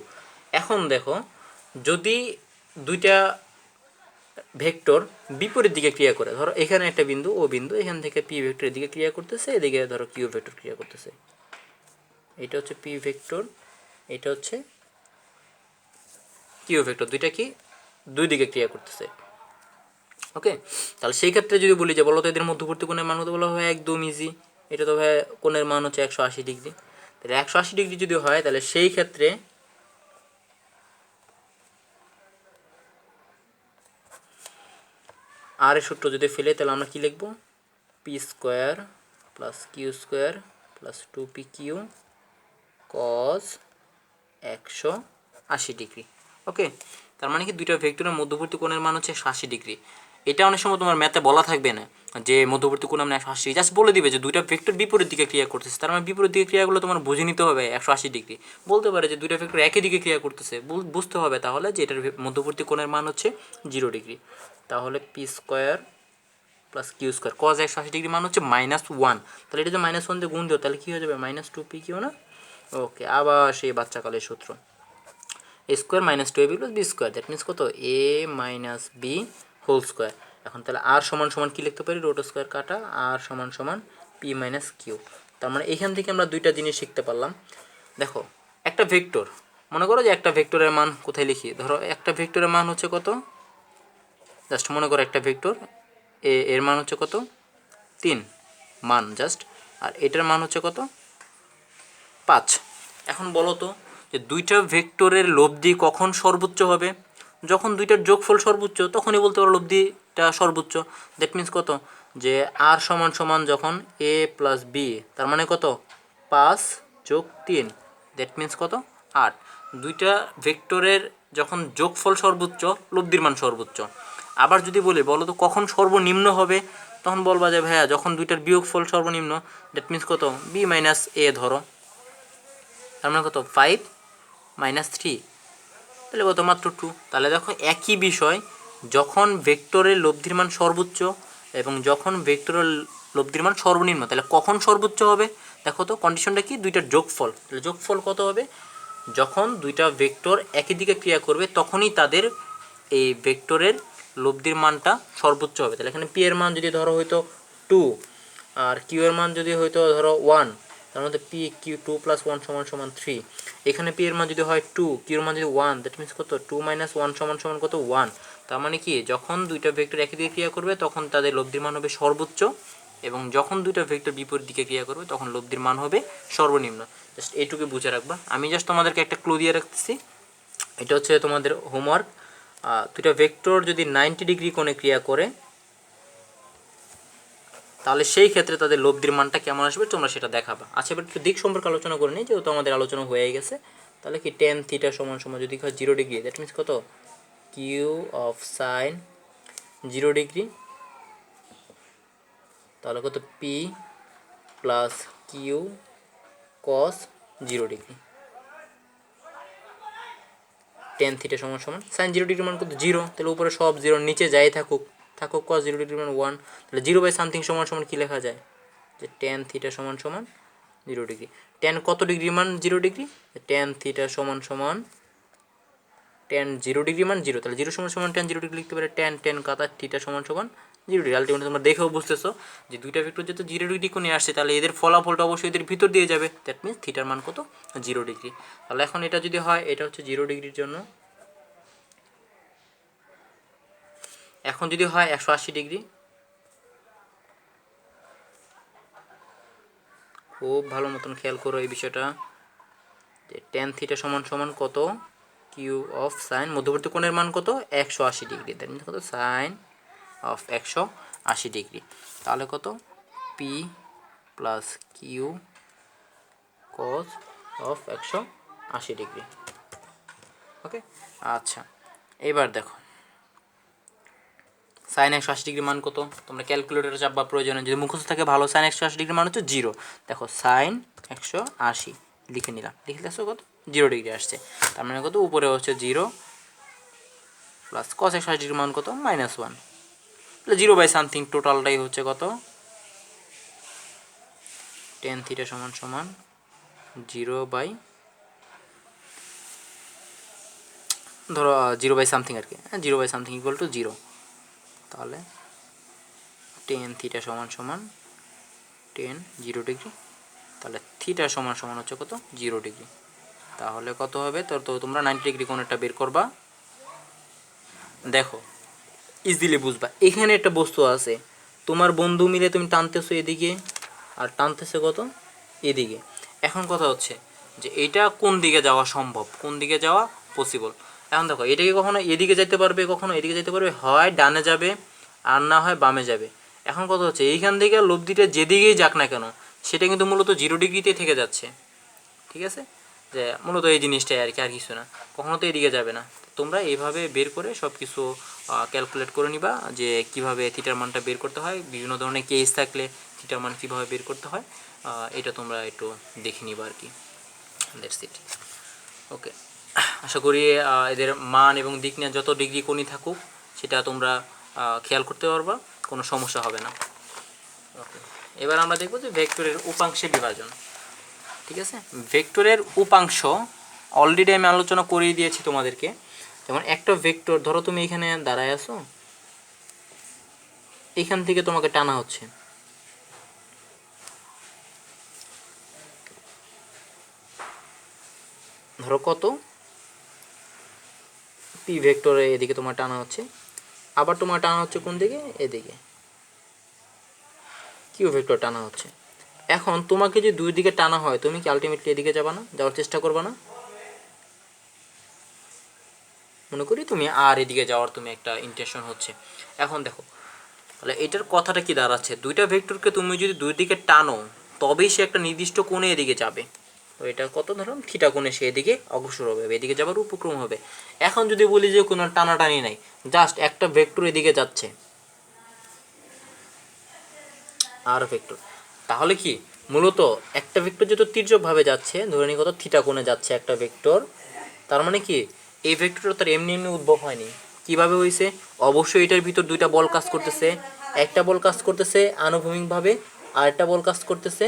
এখন দেখো যদি দুইটা ভেক্টর বিপরীত দিকে ক্রিয়া করে, ধরো এখানে একটা বিন্দু ও বিন্দু, এখান থেকে পি ভেক্টরের দিকে ক্রিয়া করতেছে, এদিকে ধরো কিউ ভেক্টর ক্রিয়া করতেছে, এটা হচ্ছে পি ভেক্টর, এটা হচ্ছে কিউ ভেক্টর, দুইটা কি দুই দিকে ক্রিয়া করতেছে। ওকে, তাহলে সেই ক্ষেত্রে যদি বলি যে বলো তো এদের মধ্যবর্তী কোণের মান হতে বলা হয় একদম ইজি, এটা তো ভাই কোণের মান হচ্ছে 180 ডিগ্রি, তাহলে 180 ডিগ্রি যদি হয় তাহলে সেই ক্ষেত্রে আর এর সূত্র যদি ফেলে তাহলে আমরা কি লিখবো P square plus Q square plus 2pq cos 180 degree. Okay, তার মানে কি দুইটা ভেক্টরের মধ্যবর্তী কোণের মান হচ্ছে 180 ডিগ্রি। এটা অনেক সময় তোমার ম্যাথে বলা থাকবে না যে মধ্যবর্তী কোণ মানে 180, জাস্ট বলে দিবে যে দুইটা ভেক্টর বিপরীত দিকে ক্রিয়া করতেছে, তার মানে বিপরীত দিকে ক্রিয়াগুলো তোমার বুঝে নিতে হবে 180 ডিগ্রি। বলতে পারে যে দুইটা ভেক্টর একই দিকে ক্রিয়া করতেছে, বুঝতে হবে তাহলে যে এটার মধ্যবর্তী কোণের মান হচ্ছে 0 ডিগ্রি। তাহলে P square plus Q square cos 180 degree মান হচ্ছে -1, তাহলে এটা যে -1 দিয়ে গুণ দিও তাহলে কী হয়ে যাবে -2pq না? ওকে, আবার সেই বাচ্চাকালের সূত্র, A square minus two A B plus B square, that means কত A minus B whole square. এখন তাহলে আর সমান সমান কী লিখতে পারি, রুট স্কোয়ার কাটা আর সমান সমান পি মাইনাস কিউ। তার মানে এখান থেকে আমরা দুইটা জিনিস শিখতে পারলাম। দেখো একটা ভেক্টর, মনে করো যে একটা ভেক্টরের মান কোথায় লিখি, ধরো একটা ভেক্টরের মান হচ্ছে কত, জাস্ট মনে করো একটা ভেক্টর এর মান হচ্ছে কত 3 মান জাস্ট, আর এটার মান হচ্ছে কত 5। এখন বলো তো যে দুইটা ভেক্টরের লব্ধি কখন সর্বোচ্চ হবে, যখন দুইটার যোগফল সর্বোচ্চ তখনই বলতে পারো লব্ধিটা সর্বোচ্চ। দ্যাট মিন্স কত যে আর সমান সমান যখন এ প্লাস বি, তার মানে কত 5 যোগ 3, দ্যাট মিন্স কত 8। দুইটা ভেক্টরের যখন যোগফল সর্বোচ্চ লব্ধির মান সর্বোচ্চ। আবার যদি বলি বলো তো কখন সর্বনিম্ন হবে, তখন বলবা যে ভাইয়া যখন দুইটার বিয়োগফল সর্বনিম্ন, দ্যাট মিন্স কত বি মাইনাস এ ধরো, তার মানে কত 5 মাইনাস 3, তাহলে কত মাত্র 2। তাহলে দেখো একই বিষয়, যখন ভেক্টরের লব্ধির মান সর্বোচ্চ এবং যখন ভেক্টরের লব্ধির মান সর্বনিম্ন, তাহলে কখন সর্বোচ্চ হবে দেখো তো কন্ডিশনটা কি, দুইটার যোগফল। তাহলে যোগফল কত হবে, যখন দুইটা ভেক্টর একই দিকে ক্রিয়া করবে তখনই তাদের এই ভেক্টরের লব্ধির মানটা সর্বোচ্চ হবে। তাহলে এখানে পি এর মান যদি ধরো হয়তো 2 আর কিউ এর মান যদি হয়তো ধরো 1, তার মধ্যে পি কিউ 2 প্লাস 1 সমান সমান 3। এখানে পি এর মান যদি হয় 2, কিউ এর মান যদি 1, দ্যাট মিনস কত 2 মাইনাস 1 সমান সমান কত 1। তার মানে কি যখন দুইটা ভেক্টর একই দিকে ক্রিয়া করবে তখন তাদের লব্ধির মান হবে সর্বোচ্চ, এবং যখন দুইটা ভেক্টর বিপরীত দিকে ক্রিয়া করবে তখন লব্ধির মান হবে সর্বনিম্ন। জাস্ট এইটুকু বুঝে রাখবা। আমি জাস্ট তোমাদেরকে একটা ক্লু দিয়ে রাখতেছি, এটা হচ্ছে তোমাদের হোমওয়ার্ক। দুইটা ভেক্টর যদি 90 ডিগ্রি কোণে ক্রিয়া করে তাহলে সেই ক্ষেত্রে তাদের লব্ধির মানটা কেমন আসবে তোমরা সেটা দেখাবা। আচ্ছা এবার একটু দিক সম্পর্কে আলোচনা করে নিই, যেহেতু আমাদের আলোচনা হয়ে গেছে। তাহলে কি টেন থিটা সমান সমান যদি হয় 0 ডিগ্রি, দ্যাট মিনস কত কিউ অফ সাইন 0 ডিগ্রি, তাহলে কত P plus Q cos 0 degree. Tan theta সমান সমান সাইন 0 ডিগ্রি মান কত 0, তাহলে উপরে সব 0, নিচে যাই থাকুক থাকুক কস 0 ডিগ্রি মান 1, তাহলে 0 বাই সামথিং সমান সমান কী লেখা যায়, যে টেন থিটা সমান সমান 0 ডিগ্রি। টেন কত ডিগ্রি মান 0 ডিগ্রি, টেন থিটা সমান সমান টেন 0 ডিগ্রি মান 0, তাহলে 0 সমান সমান টেন 0 ডিগ্রি লিখতে পারে, টেন টেন কাতা থিটা সমান সমান 0 ডিগ্রি। আলটিমেটলি তোমরা দেখেও বুঝতেছো যে দুইটা ভেক্টর যেহেতু 0 ডিগ্রি কোণে আসছে তাহলে এদের ফলাফলটা অবশ্যই এদের ভিতর দিয়ে যাবে, দ্যাট মিনস থিটার মান কত 0 ডিগ্রি। তাহলে এখন এটা যদি হয়, এটা হচ্ছে 0 ডিগ্রির জন্য, এখন যদি হয় 180 ডিগ্রি, খুব ভালো মতন খেয়াল করো এই বিষয়টা, যে টেন থিটা সমান সমান কত কিউ অফ সাইন মধ্যবর্তী কোণের মান কত 180 ডিগ্রি, দ্যাট মিনস কত সাইন অফ 180 ডিগ্রি। তাহলে কত P plus Q cos of 180 degree. Okay আচ্ছা এবার দেখো সাইন 180 ডিগ্রি মান কত, তোমরা ক্যালকুলেটরে চাপবা প্রয়োজনে, যদি মুখস্থ থাকে ভালো। সাইন 180 ডিগ্রি মান হচ্ছে 0, দেখো সাইন 180 লিখে নিলাম, লিখলে আসো কত 0 ডিগ্রি আসছে, তার মানে কত উপরে হচ্ছে 0 প্লাস কস 180 ডিগ্রি মান কত -1, তাহলে 0 বাই সামথিং টোটালটাই হচ্ছে কত টেন থিটা সমান সমান 0 বাই ধরো 0 বাই সামথিং আর কি, 0 বাই সামথিং ইকুয়াল টু 0, তাহলে টেন থিটা সমান সমান টেন 0 ডিগ্রি, তাহলে থিটা সমান সমান হচ্ছে কত 0 ডিগ্রি। তাহলে কত হবে, তো তোমরা 90 ডিগ্রি কোণেরটা বের করবা। দেখো ইজিলি বুঝবা, এখানে একটা বস্তু আছে, তোমার বন্ধু মিলে তুমি টানতেছো এদিকে আর টানতেছে কত এদিকে। এখন কথা হচ্ছে যে এটা কোন দিকে যাওয়া সম্ভব, কোন দিকে যাওয়া পসিবল। এখন দেখো এটাকে কখনো এদিকে যেতে পারবে, কখনো এদিকে যেতে পারবে, হয় ডানে যাবে আর না হয় বামে যাবে। এখন কথা হচ্ছে এইখান থেকে লব্ধিটা যেদিকেই যাক না কেন সেটা কিন্তু মূলত 0 ডিগ্রিতেই থেকে যাচ্ছে, ঠিক আছে, যে মূলত এই জিনিসটাই আর কি, আর কিছু না, কখনো তো এদিকে যাবে না। তোমরা এইভাবে বের করে সব কিছু ক্যালকুলেট করে নিবা যে কিভাবে থিটার মানটা বের করতে হয়, বিভিন্ন ধরনের কেস থাকলে থিটার মান কীভাবে বের করতে হয়, এটা তোমরা একটু দেখে নিবা আর কি। That's it. ওকে, আশা করি এদের মান এবং দিক নিয়ে যত ডিগ্রি কোণই থাকুক সেটা তোমরা খেয়াল করতে পারবা, কোনো সমস্যা হবে না। ওকে, এবার আমরা দেখব যে ভেক্টরের উপাংশে বিভাজন। ঠিক আছে, ভেক্টরের উপাংশ অলরেডি আমি আলোচনা করেই দিয়েছি তোমাদেরকে। যেমন একটা ভেক্টর ধরো তুমি এখানে দাঁড়ায় আছো, এখান থেকে তোমাকে টানা হচ্ছে, ধরো কত পি ভেক্টরে এদিকে তোমার টানা হচ্ছে, আবার তোমার টানা হচ্ছে কোন দিকে, এদিকে কিউ ভেক্টর টানা হচ্ছে। এখন তোমাকে যদি দুই দিকে টানা হয়, তুমি কি আলটিমেটলি এদিকে যাবা না, যাওয়ার চেষ্টা করবা না? মনে করি তুমি আর এদিকে যাওয়ার তুমি একটা ইন্টেনশন হচ্ছে। এখন দেখো তাহলে এটার কথাটা কি দাঁড়াচ্ছে, দুইটা ভেক্টরকে তুমি যদি দুই দিকে টানো তবেই সে একটা নির্দিষ্ট কোণে এদিকে যাবে। তো এটা কত, ধরুন থিটা কোণে সে এদিকে অগ্রসর হবে, এদিকে যাবার উপক্রম হবে। এখন যদি বলি যে কোনো টানাটানি নাই, জাস্ট একটা ভেক্টর এদিকে যাচ্ছে আর ভেক্টর, তাহলে কি মূলত একটা ভেক্টর যেহেতু তির্যকভাবে যাচ্ছে, ধরে নিই কত থিটা কোণে যাচ্ছে একটা ভেক্টর, তার মানে কি এই ভেক্টরটা তার এমনি এমনি উদ্ভব হয়নি। কিভাবে হয়েছে? অবশ্যই এটার ভিতর দুইটা বল কাজ করতেছে, একটা বল কাজ করতেছে আনুভূমিকভাবে, আর একটা বল কাজ করতেছে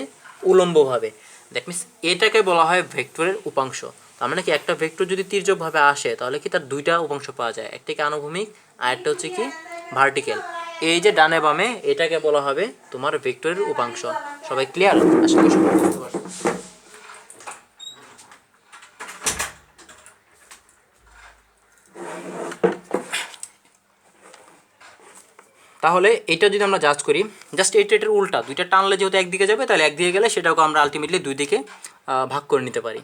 উলম্বভাবে। দ্যাট মিনস এটাকে বলা হয় ভেক্টরের উপাংশ। তার মানে কি একটা ভেক্টর যদি তির্যকভাবে আসে তাহলে কি তার দুইটা উপাংশ পাওয়া যায়, একটা কি আনুভূমিক আর একটা হচ্ছে কি ভার্টিক্যাল। এই যে ডানে বামে এটাকে বলা হবে তোমার ভেক্টরের উপাংশ। সবাই ক্লিয়ার? আশা করি সবাই বুঝতে পারছো। তাহলে এটা যদি আমরা জাজ করি, জাস্ট এটার উল্টা, দুইটা টানলে যেহেতু একদিকে যাবে তাহলে একদিকে গেলে সেটাকে আমরা আলটিমেটলি দুই দিকে ভাগ করে নিতে পারি।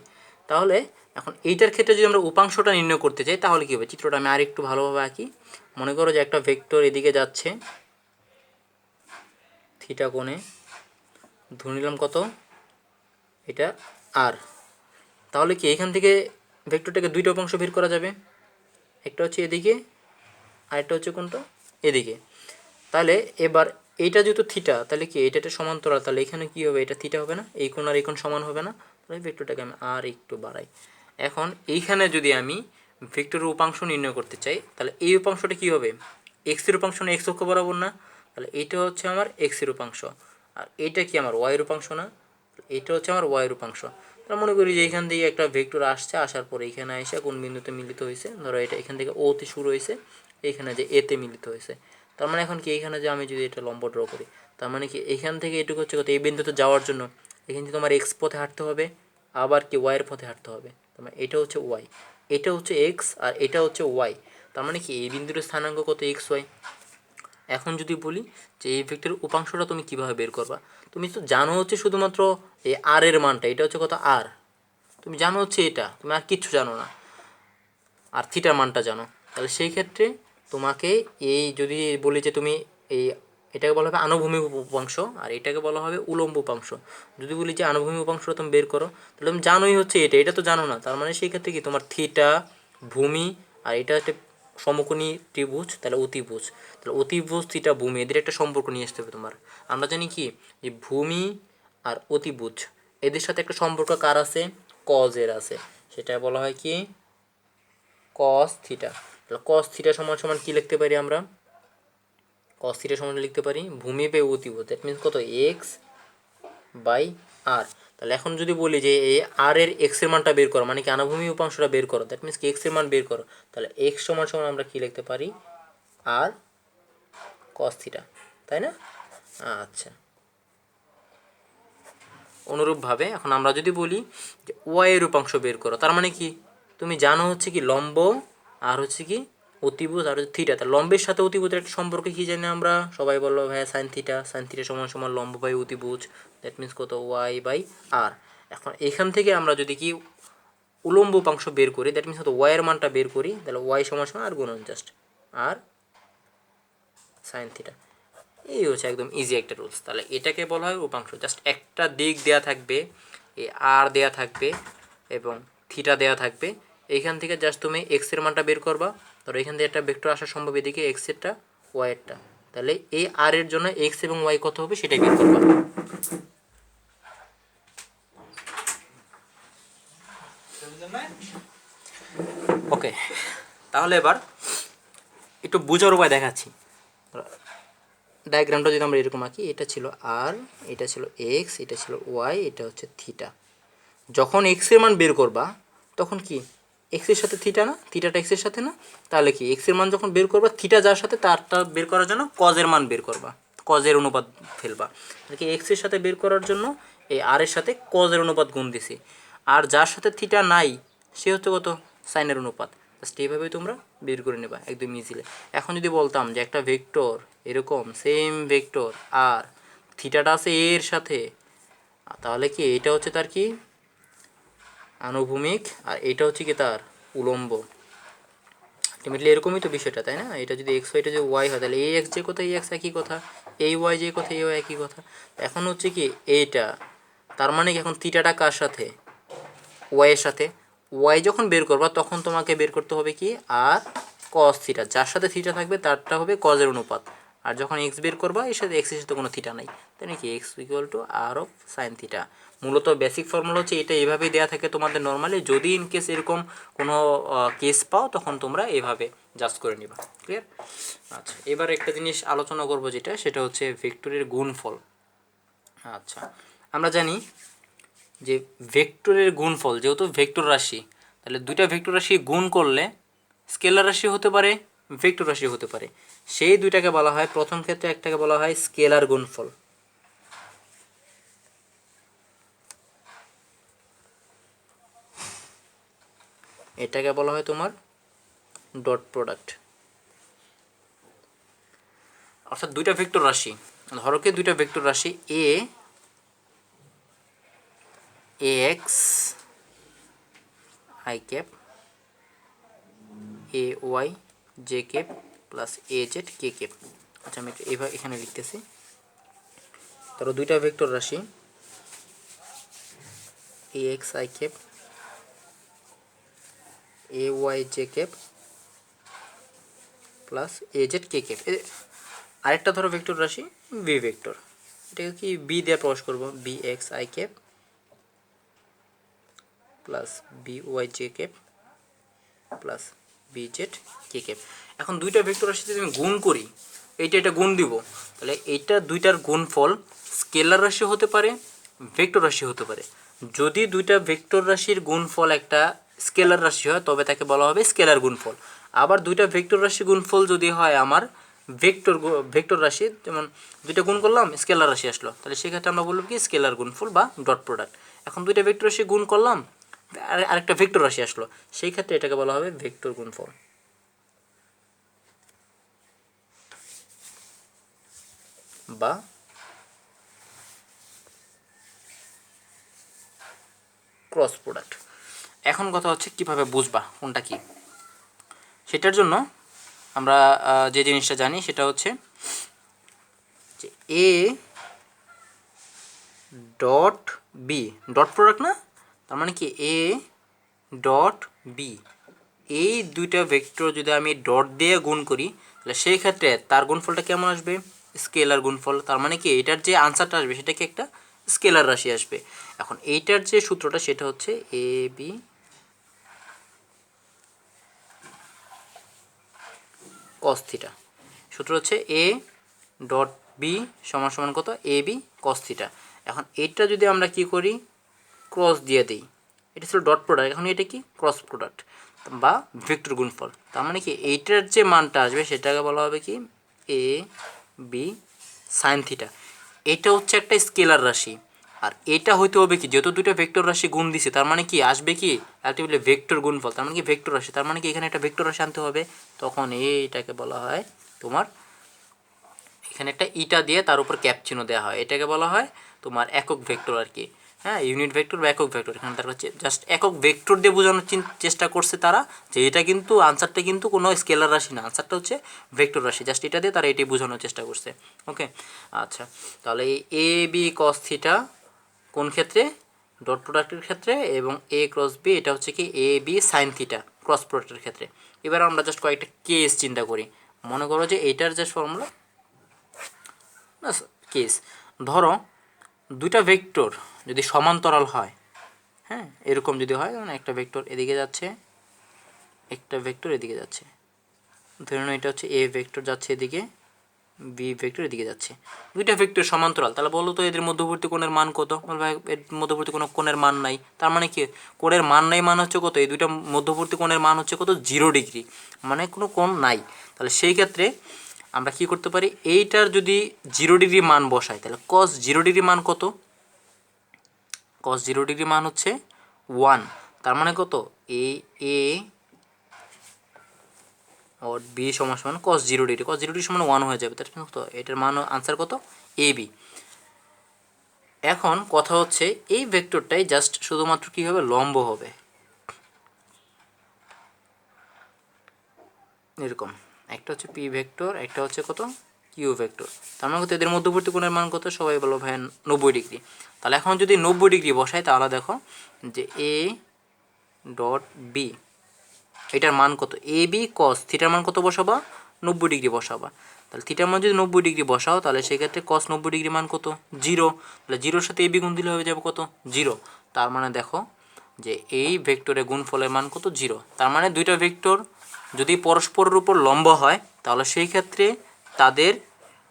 তাহলে এখন এইটার ক্ষেত্রে যদি আমরা উপাংশটা নির্ণয় করতে চাই তাহলে কী হবে, চিত্রটা আমি আর একটু ভালোভাবে আঁকি। মনে করো যে একটা ভেক্টর এদিকে যাচ্ছে থিটা কোণে, ধরে নিলাম কত এটা আর। তাহলে কি এখান থেকে ভেক্টরটাকে দুইটা উপাংশ বের করা যাবে, একটা হচ্ছে এদিকে আরেকটা হচ্ছে কোনটা, এদিকে। তাহলে এবার এইটা যেহেতু থিটা, তাহলে কি এটা একটা সমান্তরাল, তাহলে এখানে কী হবে, এটা থিটা হবে না, এই কোণ আর এই কোণ সমান হবে না। তাহলে ভেক্টরটাকে আমি আর একটু বাড়াই। এখন এইখানে যদি আমি ভেক্টরের উপাংশ নির্ণয় করতে চাই তাহলে এই উপাংশটা কী হবে, এক্সের উপাংশ না, এক্স অক্ষ বরাবর না, তাহলে এইটা হচ্ছে আমার এক্সের উপাংশ, আর এইটা কি আমার ওয়াইয়ের উপাংশ না, এটা হচ্ছে আমার ওয়াইয়ের উপাংশ। তাহলে মনে করি যে এখান থেকে একটা ভেক্টর আসছে, আসার পরে এখানে এসে কোন বিন্দুতে মিলিত হয়েছে, ধরো এটা এখান থেকে ওতে শুরু হয়েছে, এইখানে যে এতে মিলিত হয়েছে। তার মানে এখন কি এইখানে যে আমি যদি এটা লম্ব ড্র করি, তার মানে কি এইখান থেকে এটুকু হচ্ছে কত, এই বিন্দুতে যাওয়ার জন্য এখান থেকে তোমার এক্স পথে হাঁটতে হবে, আবার কি ওয়াইয়ের পথে হাঁটতে হবে। তার মানে এটা হচ্ছে ওয়াই, এটা হচ্ছে এক্স আর এটা হচ্ছে ওয়াই। তার মানে কি এই বিন্দুর স্থানাঙ্ক কত, এক্স ওয়াই। এখন যদি বলি যে এই ভেক্টরের উপাংশটা তুমি কীভাবে বের করবা, তুমি তো জানো হচ্ছে শুধুমাত্র এই আর এর মানটা, এটা হচ্ছে কত আর, তুমি জানো হচ্ছে এটা, তুমি আর কিচ্ছু জানো না, আর থিটার মানটা জানো। তাহলে সেই ক্ষেত্রে তোমাকে এই যদি বলি যে তুমি এই এটাকে বলা হবে আনুভূমিক উপাংশ আর এটাকে বলা হবে উলম্ব উপাংশ। যদি বলি যে আনুভূমিক উপাংশটা তুমি বের করো, তাহলে তুমি জানোই হচ্ছে এটা, এটা তো জানো না। তার মানে সেই ক্ষেত্রে কি তোমার থিটা, ভূমি আর এটা একটা সমকোণী ত্রিভুজ, তাহলে অতিভুজ, তাহলে অতিভুজ থিটা ভূমি এদের একটা সম্পর্ক নিয়ে আসতে হবে তোমার। আমরা জানি কি যে ভূমি আর অতিভুজ এদের সাথে একটা সম্পর্ক কার আছে, কজের আছে, সেটা বলা হয় কি কস থিটা। তাহলে কস থিটা সমান সমান কী লিখতে পারি আমরা, কস থিটা সমান লিখতে পারি ভূমি বাই অতিভুজ, দ্যাট মিনস কত এক্স বাই আর। তাহলে এখন যদি বলি যে এই আর এর এক্সের মানটা বের করো, মানে কি আনুভূমিক উপাংশটা বের করো, দ্যাট মিনস কি এক্সের মান বের করো, তাহলে এক্স সমান সমান আমরা কী লিখতে পারি আর কস থিটা, তাই না? আচ্ছা, অনুরূপভাবে এখন আমরা যদি বলি যে ওয়াই এর উপাংশ বের করো, তার মানে কি তুমি জানো হচ্ছে কি লম্ব আর হচ্ছে কি অতিভুজ আর হচ্ছে থিটা। তার লম্বের সাথে অতিভুজের একটা সম্পর্কে কী জানি আমরা, সবাই বললো ভাইয়া সাইন থিটা, সাইন থিটা সমান সমান লম্ব বাই অতিভুজ, দ্যাট মিনস কত ওয়াই বাই আর। এখন এখান থেকে আমরা যদি কি উলম্ব উপাংশ বের করি, দ্যাট মিনস কত ওয়াইয়ের মানটা বের করি, তাহলে ওয়াই সমান সমান আর গুণন জাস্ট আর সাইন থিটা। এই হচ্ছে একদম ইজি একটা রুলস। তাহলে এটাকে বলা হয় উপাংশ, জাস্ট একটা দিক দেয়া থাকবে, এই আর দেয়া থাকবে এবং থিটা দেয়া থাকবে, এইখান থেকে জাস্ট তুমি এক্সের মানটা বের করবা। ধরো এখান থেকে একটা ভেক্টর আসা সম্ভব এদিকে এক্সেরটা ওয়াইয়েরটা, তাহলে এই আর এর জন্য এক্স এবং ওয়াই কত হবে সেটাই বের করবা। ওকে, তাহলে এবার একটু বোঝার উপায় দেখাচ্ছি। ডায়াগ্রামটা যদি আমরা এরকম আঁকি, এটা ছিল আর, এটা ছিল এক্স, এটা ছিল ওয়াই, এটা হচ্ছে থিটা। যখন এক্সের মান বের করবা তখন কি এক্সের সাথে থিটা না, থিটাটা এক্সের সাথে না, তাহলে কি এক্সের মান যখন বের করবা থিটা যার সাথে তারটা বের করার জন্য কজের মান বের করবা, কজের অনুপাত ফেলবা। কি এক্সের সাথে বের করার জন্য এই আর এর সাথে কজের অনুপাত গুণ দিছি, আর যার সাথে থিটা নাই সে হচ্ছে কত সাইনের অনুপাত। জাস্ট এইভাবেই তোমরা বের করে নেবা একদম ইজিলি। এখন যদি বলতাম যে একটা ভেক্টর এরকম সেম ভেক্টর আর থিটাটা আছে এর সাথে, তাহলে কি এটা হচ্ছে তার কি আনুভূমিক আর এটা হচ্ছে কি তার উলম্ব। আলটিমেটলি এরকমই তো বিষয়টা, তাই না? এটা যদি এক্স হয়, এটা যদি ওয়াই হয়, তাহলে এই এক্স যে কথা এই এক্স একই কথা, এই ওয়াই যে কথা এই ওয়াই একই কথা। এখন হচ্ছে কি এইটা, তার মানে কি এখন থিটাটা কার সাথে, ওয়াইয়ের সাথে। ওয়াই যখন বের করবা তখন তোমাকে বের করতে হবে কি আর কস থিটা, যার সাথে থিটা থাকবে তারটা হবে কজের অনুপাত। আর যখন এক্স বের করবা এর সাথে এক্সের সাথে কোনো থিটা নাই, তাই নাকি x equal to r of sine theta. মূলত বেসিক ফর্মুলা হচ্ছে এটা, এইভাবেই দেওয়া থাকে তোমাদের নর্মালি। যদি ইন কেস এরকম কোনো কেস পাও তখন তোমরা এভাবে জাস্ট করে নিবা। ক্লিয়ার? আচ্ছা, এবার একটা জিনিস আলোচনা করব যেটা, সেটা হচ্ছে ভেক্টরের গুণফল। আচ্ছা, আমরা জানি যে ভেক্টরের গুণফল, যেহেতু ভেক্টর রাশি, তাহলে দুইটা ভেক্টর রাশি গুণ করলে স্কেলার রাশি হতে পারে, ভেক্টর রাশি হতে পারে। সেই দুইটাকে বলা হয়, প্রথম ক্ষেত্রে একটাকে বলা হয় স্কেলার গুণফল, এটাকে বলা হয় তোমার ডট প্রোডাক্ট। অর্থাৎ দুইটা ভেক্টর রাশি, ধরো কি দুইটা ভেক্টর রাশি A X I cap, A Y J cap plus A Z K cap. আচ্ছা, আমি এইভাবে এখানে লিখতেছি। ধরো দুইটা ভেক্টর রাশি A X I cap, A Y J cap plus A Z K cap. আরেকটা ধরো ভেক্টর রাশি বি ভেক্টর, এটাকে কি বি দিয়ে প্রকাশ করবো, b x I cap plus b y J cap plus b z K cap. এখন দুইটা ভেক্টর রাশি যদি আমি গুণ করি, এটা গুণ দিব, তাহলে এইটা দুইটার গুণফল স্কেলার রাশি হতে পারে, ভেক্টর রাশি হতে পারে। যদি দুইটা ভেক্টর রাশির গুণফল একটা স্কেলার রাশি হয় তবে তাকে বলা হবে স্কেলার গুণফল। আবার দুইটা ভেক্টর রাশি গুণফল যদি হয় আমার ভেক্টর রাশি, যেমন দুইটা গুণ করলাম স্কেলার রাশি আসলো, তাহলে সেক্ষেত্রে আমরা বলব কি স্কেলার গুণফল বা ডট প্রোডাক্ট। এখন দুইটা ভেক্টর রাশি গুণ করলাম, আরেকটা ভেক্টর রাশি আসলো, সেই ক্ষেত্রে এটাকে বলা হবে ভেক্টর গুণফল বা ক্রস প্রোডাক্ট। এখন কথা হচ্ছে কিভাবে বুঝবা কোনটা কি। সেটার জন্য আমরা যে জিনিসটা জানি সেটা হচ্ছে যে a dot b dot product না, তার মানে কি এ ডট বি, এই দুইটা ভেক্টর যদি আমি ডট দিয়ে গুণ করি তাহলে সেই ক্ষেত্রে তার গুণফলটা কেমন আসবে, স্কেলার গুণফল। তার মানে কি এটার যে আনসারটা আসবে সেটা কি একটা স্কেলার রাশি আসবে। এখন এইটার যে সূত্রটা সেটা হচ্ছে এ বি কস থিটা। সূত্র হচ্ছে এ ডট বি সমান সমান কত, এ বি কস থিটা। এখন এইটা যদি আমরা কি করি ক্রস দিয়ে দিই, এটা ছিল ডট প্রোডাক্ট, এখন এটা কি ক্রস প্রোডাক্ট বা ভেক্টর গুণফল। তার মানে কি এইটার যে মানটা আসবে সেটাকে বলা হবে কি এ বি সাইন থিটা। এটা হচ্ছে একটা স্কেলার রাশি, আর এটা হইতে হবে কি, যেহেতু দুইটা ভেক্টর রাশি গুণ দিছে তার মানে কি আসবে কি আলটিমেটলি ভেক্টর গুণফল, তার মানে কি ভেক্টর রাশি, তার মানে কি এখানে একটা ভেক্টর রাশি আনতে হবে। তখন এইটাকে বলা হয় তোমার, এখানে একটা ইটা দিয়ে তার উপর ক্যাপ চিহ্ন দেওয়া হয়, এটাকে বলা হয় তোমার একক ভেক্টর আর কি। হ্যাঁ, ইউনিট ভেক্টর বা একক ভেক্টর। এখানে তার হচ্ছে জাস্ট একক ভেক্টর দিয়ে বোঝানোর চেষ্টা করছে তারা, যে এটা কিন্তু আনসারটা কিন্তু কোনো স্কেলার রাশি না, আনসারটা হচ্ছে ভেক্টর রাশি, জাস্ট এটা দিয়ে তারা এটাই বোঝানোর চেষ্টা করছে। ওকে, আচ্ছা, তাহলে এই এ বি কস থিটা কোন ক্ষেত্রে, ডট প্রোডাক্টের ক্ষেত্রে, এবং এ ক্রস বি এটা হচ্ছে কি A B sine theta cross প্রোডাক্টের ক্ষেত্রে। এবার আমরা জাস্ট কয়েকটা কেস চিন্তা করি। মনে করো যে এইটার জাস্ট ফর্মুলা না কেস, ধরো দুইটা ভেক্টর যদি সমান্তরাল হয়, হ্যাঁ এরকম যদি হয়, মানে একটা ভেক্টর এদিকে যাচ্ছে, একটা ভেক্টর এদিকে যাচ্ছে, ধরে নাও এটা হচ্ছে এ ভেক্টর যাচ্ছে এদিকে, বি ভেক্টর এদিকে যাচ্ছে, দুইটা ভেক্টর সমান্তরাল, তাহলে বলো তো এদের মধ্যবর্তী কোণের মান কত? বলবো এর মধ্যবর্তী কোনো কোণের মান নাই, তার মানে কি কোণের মান নাই মান হচ্ছে কত? এই দুইটা মধ্যবর্তী কোণের মান হচ্ছে কত? 0 ডিগ্রি, মানে কোনো কোণ নাই। তাহলে সেই ক্ষেত্রে আমরা কি করতে পারি, এইটার যদি 0 ডিগ্রি মান বসাই তাহলে cos 0 ডিগ্রি মান কত? cos 0 ডিগ্রি মান হচ্ছে 1, তার মানে কত? এ और বি সমান সমান cos 0 ডিগ্রি, cos 0 ডিগ্রি সমান 1 হয়ে যাবে, তার মানে কত? এটার মান আনসার কত? A B. এখন কথা হচ্ছে এই ভেক্টরটাই জাস্ট শুধুমাত্র কী হবে? লম্ব হবে, এরকম একটা হচ্ছে পি ভেক্টর, একটা হচ্ছে কত? Q vector. তার মানে কত? এদের মধ্যবর্তী কোণের মান কত? সবাই বলো ভাই 90 ডিগ্রি। তাহলে এখন যদি 90 ডিগ্রি বসাই তাহলে দেখো যে এ ডট বি এটার মান কত? এ বি কস থিটার মান কত বসাবা? 90 ডিগ্রি বসাবা। তাহলে থিটার মান যদি 90 ডিগ্রি বসাও তাহলে সেক্ষেত্রে কস 90 ডিগ্রি মান কত? 0। তাহলে 0-র সাথে এ বি গুণ দিলে হয়ে যাবে কত? 0। তার মানে দেখো যে এই ভেক্টরের গুণফলের মান কত? 0। তার মানে দুইটা ভেক্টর যদি পরস্পরের উপর লম্ব হয় তাহলে সেই ক্ষেত্রে তাদের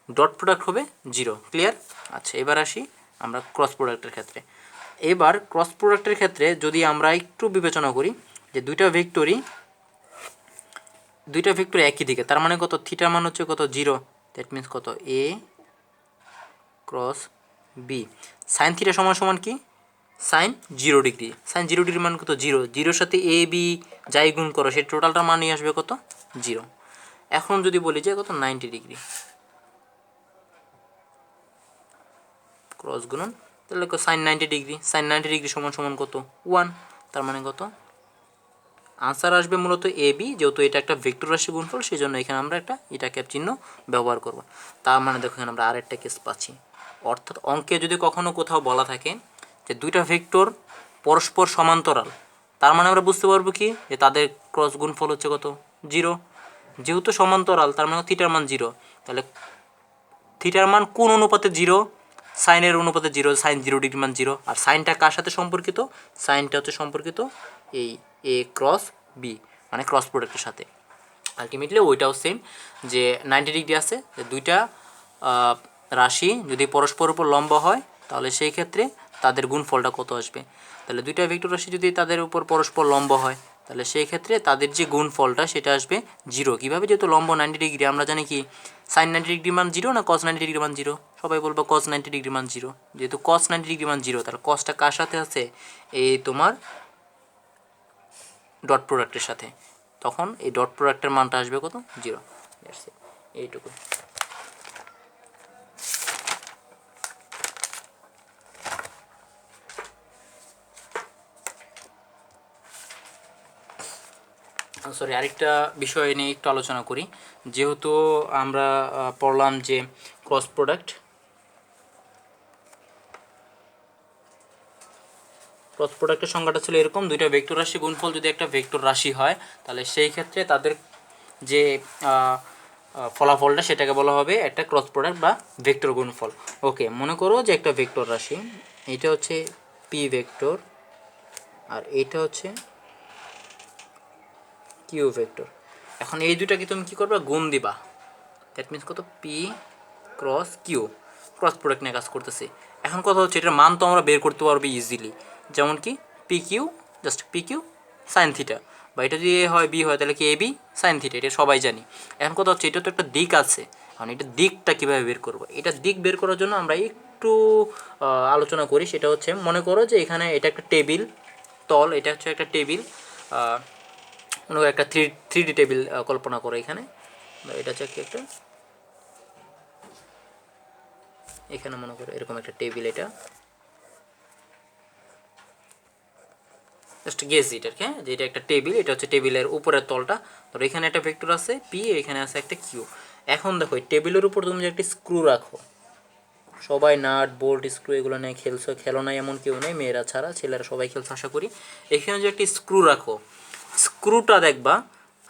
ডট প্রোডাক্ট হবে 0। ক্লিয়ার? আচ্ছা, এবার আসি আমরা ক্রস প্রোডাক্টের ক্ষেত্রে। এবার ক্রস প্রোডাক্টের ক্ষেত্রে যদি আমরা একটু বিবেচনা করি যে দুইটা ভেক্টর একই দিকে, তার মানে কত? থিটার মান হচ্ছে কত? 0। দ্যাট মিন্স কত? এ ক্রস বি সাইন থিটা সমান সমান কি? Sign 0 degree. সাইন 0 ডিগ্রি মান কত? 0। 0-র সাথে এ বি যাই গুণ করো সেই টোটালটার মান নিয়ে আসবে কত? 0। এখন যদি বলি যে কত? 90 ডিগ্রি ক্রস গুণন, তাহলে সাইন 90 ডিগ্রি, সাইন 90 ডিগ্রি সমান সমান কত? 1। তার মানে কত? আনসার আসবে মূলত এ বি, যেহেতু এটা একটা ভেক্টর রাশি গুণফল সেই জন্য এখানে আমরা একটা এটা ক্যাপ চিহ্ন ব্যবহার করব। তার মানে দেখো এখানে আমরা আরেকটা কেস পাচ্ছি, অর্থাৎ অঙ্কে যদি কখনো কোথাও বলা থাকে যে দুইটা ভেক্টর পরস্পর সমান্তরাল, তার মানে আমরা বুঝতে পারবো কি যে তাদের ক্রস গুণফল হচ্ছে কত? 0। যেহেতু সমান্তরাল তার মানে থিটার মান 0, তাহলে থিটার মান কোন অনুপাতে 0? সাইনের অনুপাতে 0, সাইন 0 ডিগ্রি মান 0। আর সাইনটা কার সাথে সম্পর্কিত? সাইনটা হচ্ছে সম্পর্কিত এই এ ক্রস বি মানে ক্রস প্রোডাক্টের সাথে। আলটিমেটলি ওইটাও সেম, যে 90 ডিগ্রি আছে, যে দুইটা রাশি যদি পরস্পর উপর লম্ব হয় তাহলে সেই ক্ষেত্রে তাদের গুণফলটা কত আসবে? তাহলে দুইটা ভেক্টর রাশি যদি তাদের উপর পরস্পর লম্ব হয় তাহলে সেই ক্ষেত্রে তাদের যে গুণফলটা সেটা আসবে 0। কীভাবে? যেহেতু লম্ব 90 ডিগ্রি, আমরা জানি কি সাইন 90 ডিগ্রি মান 0 না কস 90 ডিগ্রি মান 0? সবাই বলবো কস 90 ডিগ্রি মান 0। যেহেতু কস 90 ডিগ্রি মান 0 তাহলে কসটা কার সাথে আছে? এই তোমার ডট প্রোডাক্টের সাথে, তখন এই ডট প্রোডাক্টের মানটা আসবে কত? 0। এইটুকু। সরি, আরেকটা বিষয় নিয়ে একটু আলোচনা করি। যেহেতু আমরা পড়লাম যে ক্রস প্রোডাক্টের সংজ্ঞাটা ছিল এরকম, দুইটা ভেক্টর রাশি গুণফল যদি একটা ভেক্টর রাশি হয় তাহলে সেই ক্ষেত্রে তাদের যে ফলাফলটা সেটাকে বলা হবে একটা ক্রস প্রোডাক্ট বা ভেক্টর গুণফল। ওকে, মনে করো যে একটা ভেক্টর রাশি, এটা হচ্ছে পি ভেক্টর আর এটা হচ্ছে কিউ ভেক্টর। এখন এই দুটাকে তুমি কী করবা? গুণ দিবা। দ্যাট মিন্স কত? P cross q, cross product নিয়ে কাজ করতেছি। এখন কথা হচ্ছে এটার মান তো আমরা বের করতে পারবো ইজিলি, যেমন কি p q, just p q sine theta, বা এটা যদি এ হয় বি হয় তাহলে কি এ বি সাইন থিটা, এটা সবাই জানি। এখন কথা হচ্ছে এটা তো একটা দিক আছে, এখন এটা দিকটা কীভাবে বের করবো? এটা দিক বের করার জন্য আমরা একটু আলোচনা করি। সেটা হচ্ছে মনে করো যে এখানে এটা একটা টেবিল তল, এটা হচ্ছে একটা টেবিল, মনে করো একটা থ্রি ডি টেবিল কল্পনা করো এখানে, এটা হচ্ছে একটা এখানে মনে করো এরকম একটা টেবিল, এটা জাস্ট গেস ইট, হ্যাঁ, যে এটা একটা টেবিল, এটা হচ্ছে টেবিলের উপরের তলটা। ধরো এখানে একটা ভেক্টর আছে পি, এখানে আছে একটা কিউ। এখন দেখো এই টেবিলের উপর তুমি যে একটা স্ক্রু রাখো, সবাই নাট বোল্ট স্ক্রু এগুলো নিয়ে খেলছো, খেলো না এমন কেউ নেই, মেয়েরা ছাড়া ছেলেরা সবাই খেলছো আশা করি। এখানে যে একটা স্ক্রু রাখো, স্ক্রুটা দেখবা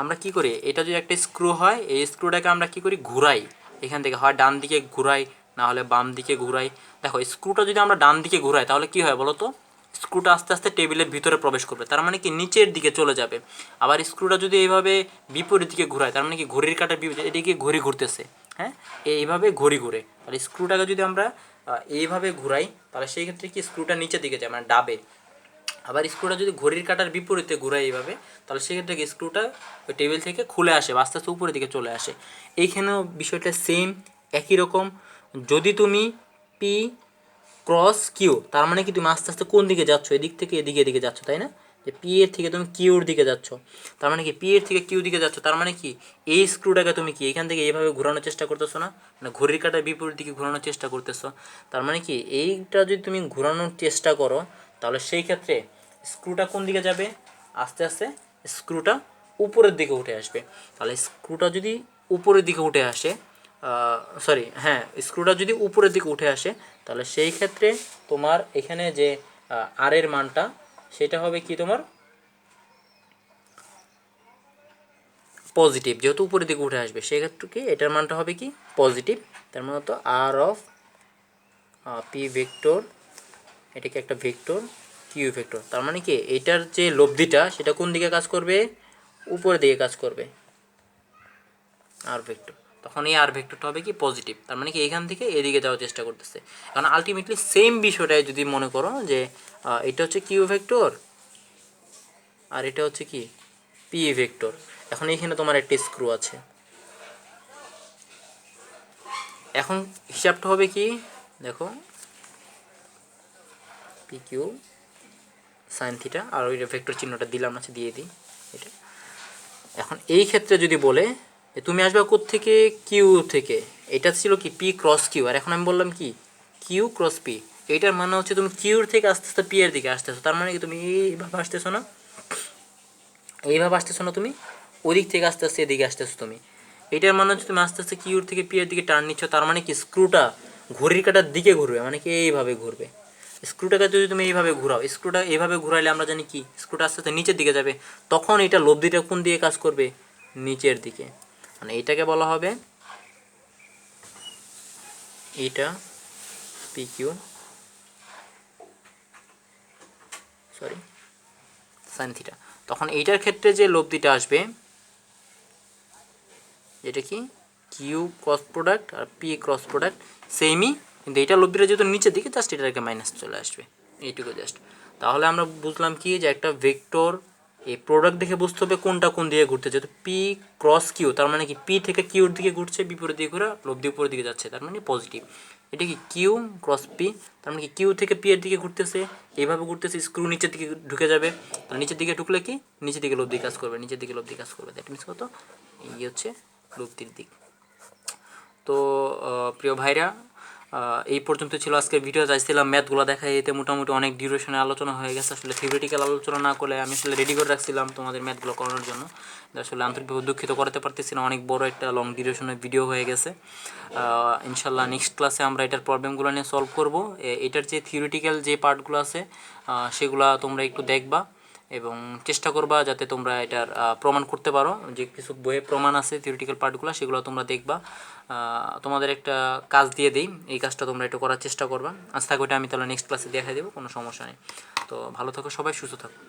আমরা কি করি, এটা যদি একটা স্ক্রু হয় এই স্ক্রুটাকে আমরা কি করি? ঘুরাই। এখান থেকে হয় ডান দিকে ঘুরাই, না হলে বাম দিকে ঘুরাই। দেখো স্ক্রুটা যদি আমরা ডান দিকে ঘুরাই তাহলে কি হয় বলো তো? স্ক্রুটা আস্তে আস্তে টেবিলের ভিতরে প্রবেশ করবে, তার মানে কি নিচের দিকে চলে যাবে। আবার স্ক্রুটা যদি এইভাবে বিপরীত দিকে ঘুরায় তার মানে কি ঘড়ির কাঁটার এদিকে ঘড়ি ঘুরতেছে, হ্যাঁ, এইভাবে ঘড়ি ঘুরে। তাহলে স্ক্রুটাকে যদি আমরা এইভাবে ঘুরাই তাহলে সেই ক্ষেত্রে কি স্ক্রুটা নিচের দিকে যায়, মানে ডাবে। আবার স্ক্রুটা যদি ঘড়ির কাঁটার বিপরীতে ঘুরাই এইভাবে, তাহলে সেক্ষেত্রে কি স্ক্রুটা ওই টেবিল থেকে খুলে আসে বা আস্তে আস্তে উপরের দিকে চলে আসে। এইখানেও বিষয়টা সেম, একই রকম। যদি তুমি পি ক্রস কিউ, তার মানে কি তুমি আস্তে আস্তে কোন দিকে যাচ্ছ, এদিক থেকে এদিকে যাচ্ছ, তাই না? যে পি এর থেকে তুমি কিউর দিকে যাচ্ছ, তার মানে কি পি এর থেকে কিউ দিকে যাচ্ছ, তার মানে কি এই স্ক্রুটাকে তুমি কি এখান থেকে এইভাবে ঘোরানোর চেষ্টা করতেছো না, মানে ঘড়ির কাঁটার বিপরীত দিকে ঘোরানোর চেষ্টা করতেছো। তার মানে কি এইটা যদি তুমি ঘোরানোর চেষ্টা করো তাহলে সেই ক্ষেত্রে স্ক্রুটা কোন দিকে যাবে, আস্তে আস্তে স্ক্রুটা উপরের দিকে উঠে আসবে। তাহলে স্ক্রুটা যদি উপরের দিকে উঠে আসে, হ্যাঁ, স্ক্রুটা যদি উপরের দিকে উঠে আসে তাহলে সেই ক্ষেত্রে তোমার এখানে যে আর এর মানটা সেটা হবে কি তোমার পজিটিভ, যেহেতু উপরের দিকে উঠে আসবে সেক্ষেত্রে কি এটার মানটা হবে কি পজিটিভ। তার মানে তো আর অফ পি ভেক্টর, এটাকে একটা ভেক্টর কিউ ভেক্টর, তার মানে কি এটার যে লব্ধিটা সেটা কোন দিকে কাজ করবে, উপরের দিকে কাজ করবে, আর ভেক্টর। তখন এই আর ভেক্টরটা হবে কি পজিটিভ, তার মানে কি এখান থেকে এদিকে যাওয়ার চেষ্টা করতেছে। কারণ আলটিমেটলি সেম বিষয়টাই যদি মনে করো যে এটা হচ্ছে কিউ ভেক্টর আর এটা হচ্ছে কি পি ভেক্টর। এখন এখানে তোমার একটা স্ক্রু আছে, এখন হিসাবটা হবে কি দেখো পি কিউ সাইন থিটা, আর ওই ভেক্টর চিহ্নটা দিলাম না, দিয়ে দিই এটা। এখন এই ক্ষেত্রে যদি বলে যে তুমি আসবে কোত্থেকে, কিউ থেকে, এটা ছিল কি পি ক্রস কিউ, আর এখন আমি বললাম কি কিউ ক্রস পি। এইটার মানে হচ্ছে তুমি কিউর থেকে আস্তে আস্তে পি এর দিকে আসতেছো, তার মানে কি তুমি এইভাবে আসতেছো না, এইভাবে আসতেছো না, তুমি ওদিক থেকে আস্তে আস্তে এদিকে আসতেছো তুমি। এটার মানে হচ্ছে তুমি আস্তে আস্তে কিউর থেকে পি এর দিকে টার্ন নিচ্ছ, তার মানে কি স্ক্রুটা ঘড়ির কাঁটার দিকে ঘুরবে, মানে কি এইভাবে ঘুরবে। স্ক্রুটাকে যদি তুমি এইভাবে ঘুরাও, স্ক্রুটা এইভাবে ঘুরাইলে আমরা জানি কি স্ক্রুটা আস্তে আস্তে নিচের দিকে যাবে, তখন এটা লব্ধিটা কোন দিকে কাজ করবে, নিচের দিকে। মানে এইটাকে বলা হবে এইটা পি কিউ সাইন থিটা। তখন এইটার ক্ষেত্রে যে লব্ধিটা আসবে যেটা কি কিউ ক্রস প্রোডাক্ট আর পি ক্রস প্রোডাক্ট সেমই, কিন্তু এইটা লব্ধিটা যেহেতু নিচের দিকে জাস্ট এটাকে মাইনাস চলে আসবে, এইটুকু জাস্ট। তাহলে আমরা বুঝলাম কি যে একটা ভেক্টর এই প্রোডাক্ট দেখে বুঝতে হবে কোনটা কোন দিকে ঘুরতে, যেহেতু পি ক্রস কিউ তার মানে কি পি থেকে কিউর দিকে ঘুরছে, বিপরীত দিকে ঘুরে লব্ধি উপরের দিকে যাচ্ছে, তার মানে পজিটিভ। এটা কি কিউ ক্রস পি, তার মানে কি কিউ থেকে পি এর দিকে ঘুরতেছে, এইভাবে ঘুরতেছে, স্ক্রু নিচের দিকে ঢুকে যাবে, তাহলে নিচের দিকে ঢুকলে কি নিচের দিকে লব্ধি কাজ করবে, নিচের দিকে লব্ধি কাজ করবে। দ্যাট মিনস কত, এই হচ্ছে লব্ধির দিক। তো প্রিয় ভাইরা, এই পর্যন্ত ছিল আজকের ভিডিও। চাইছিলাম ম্যাথগুলো দেখাই, এতে মোটামুটি অনেক ডিউরেশনে আলোচনা হয়ে গেছে। আসলে থিওরিটিক্যাল আলোচনা না করলে আমি আসলে রেডি করে রাখছিলাম তোমাদের ম্যাথগুলো করানোর জন্য, আসলে আন্তরিকভাবে দুঃখিত করতে পারতেছি না, অনেক বড় একটা লং ডিউরেশনের ভিডিও হয়ে গেছে। ইনশাল্লাহ নেক্সট ক্লাসে আমরা এটার প্রবলেমগুলো নিয়ে সলভ করব। এটার যে থিওরিটিক্যাল যে পার্টগুলো আছে সেগুলো তোমরা একটু দেখবা এবং চেষ্টা করবা যাতে তোমরা এটার প্রমাণ করতে পারো। যে কিছু বইয়ে প্রমাণ আছে থিওরিটিক্যাল পার্টগুলো, সেগুলো তোমরা দেখবা। তোমাদের একটা কাজ দিয়ে দিই, এই কাজটা তোমরা একটু করার চেষ্টা করবা। আজ থাকো, এটা আমি তাহলে নেক্সট ক্লাসে দেখাই দেবো, কোনো সমস্যা নেই। তো ভালো থাকো সবাই, সুস্থ থাকো।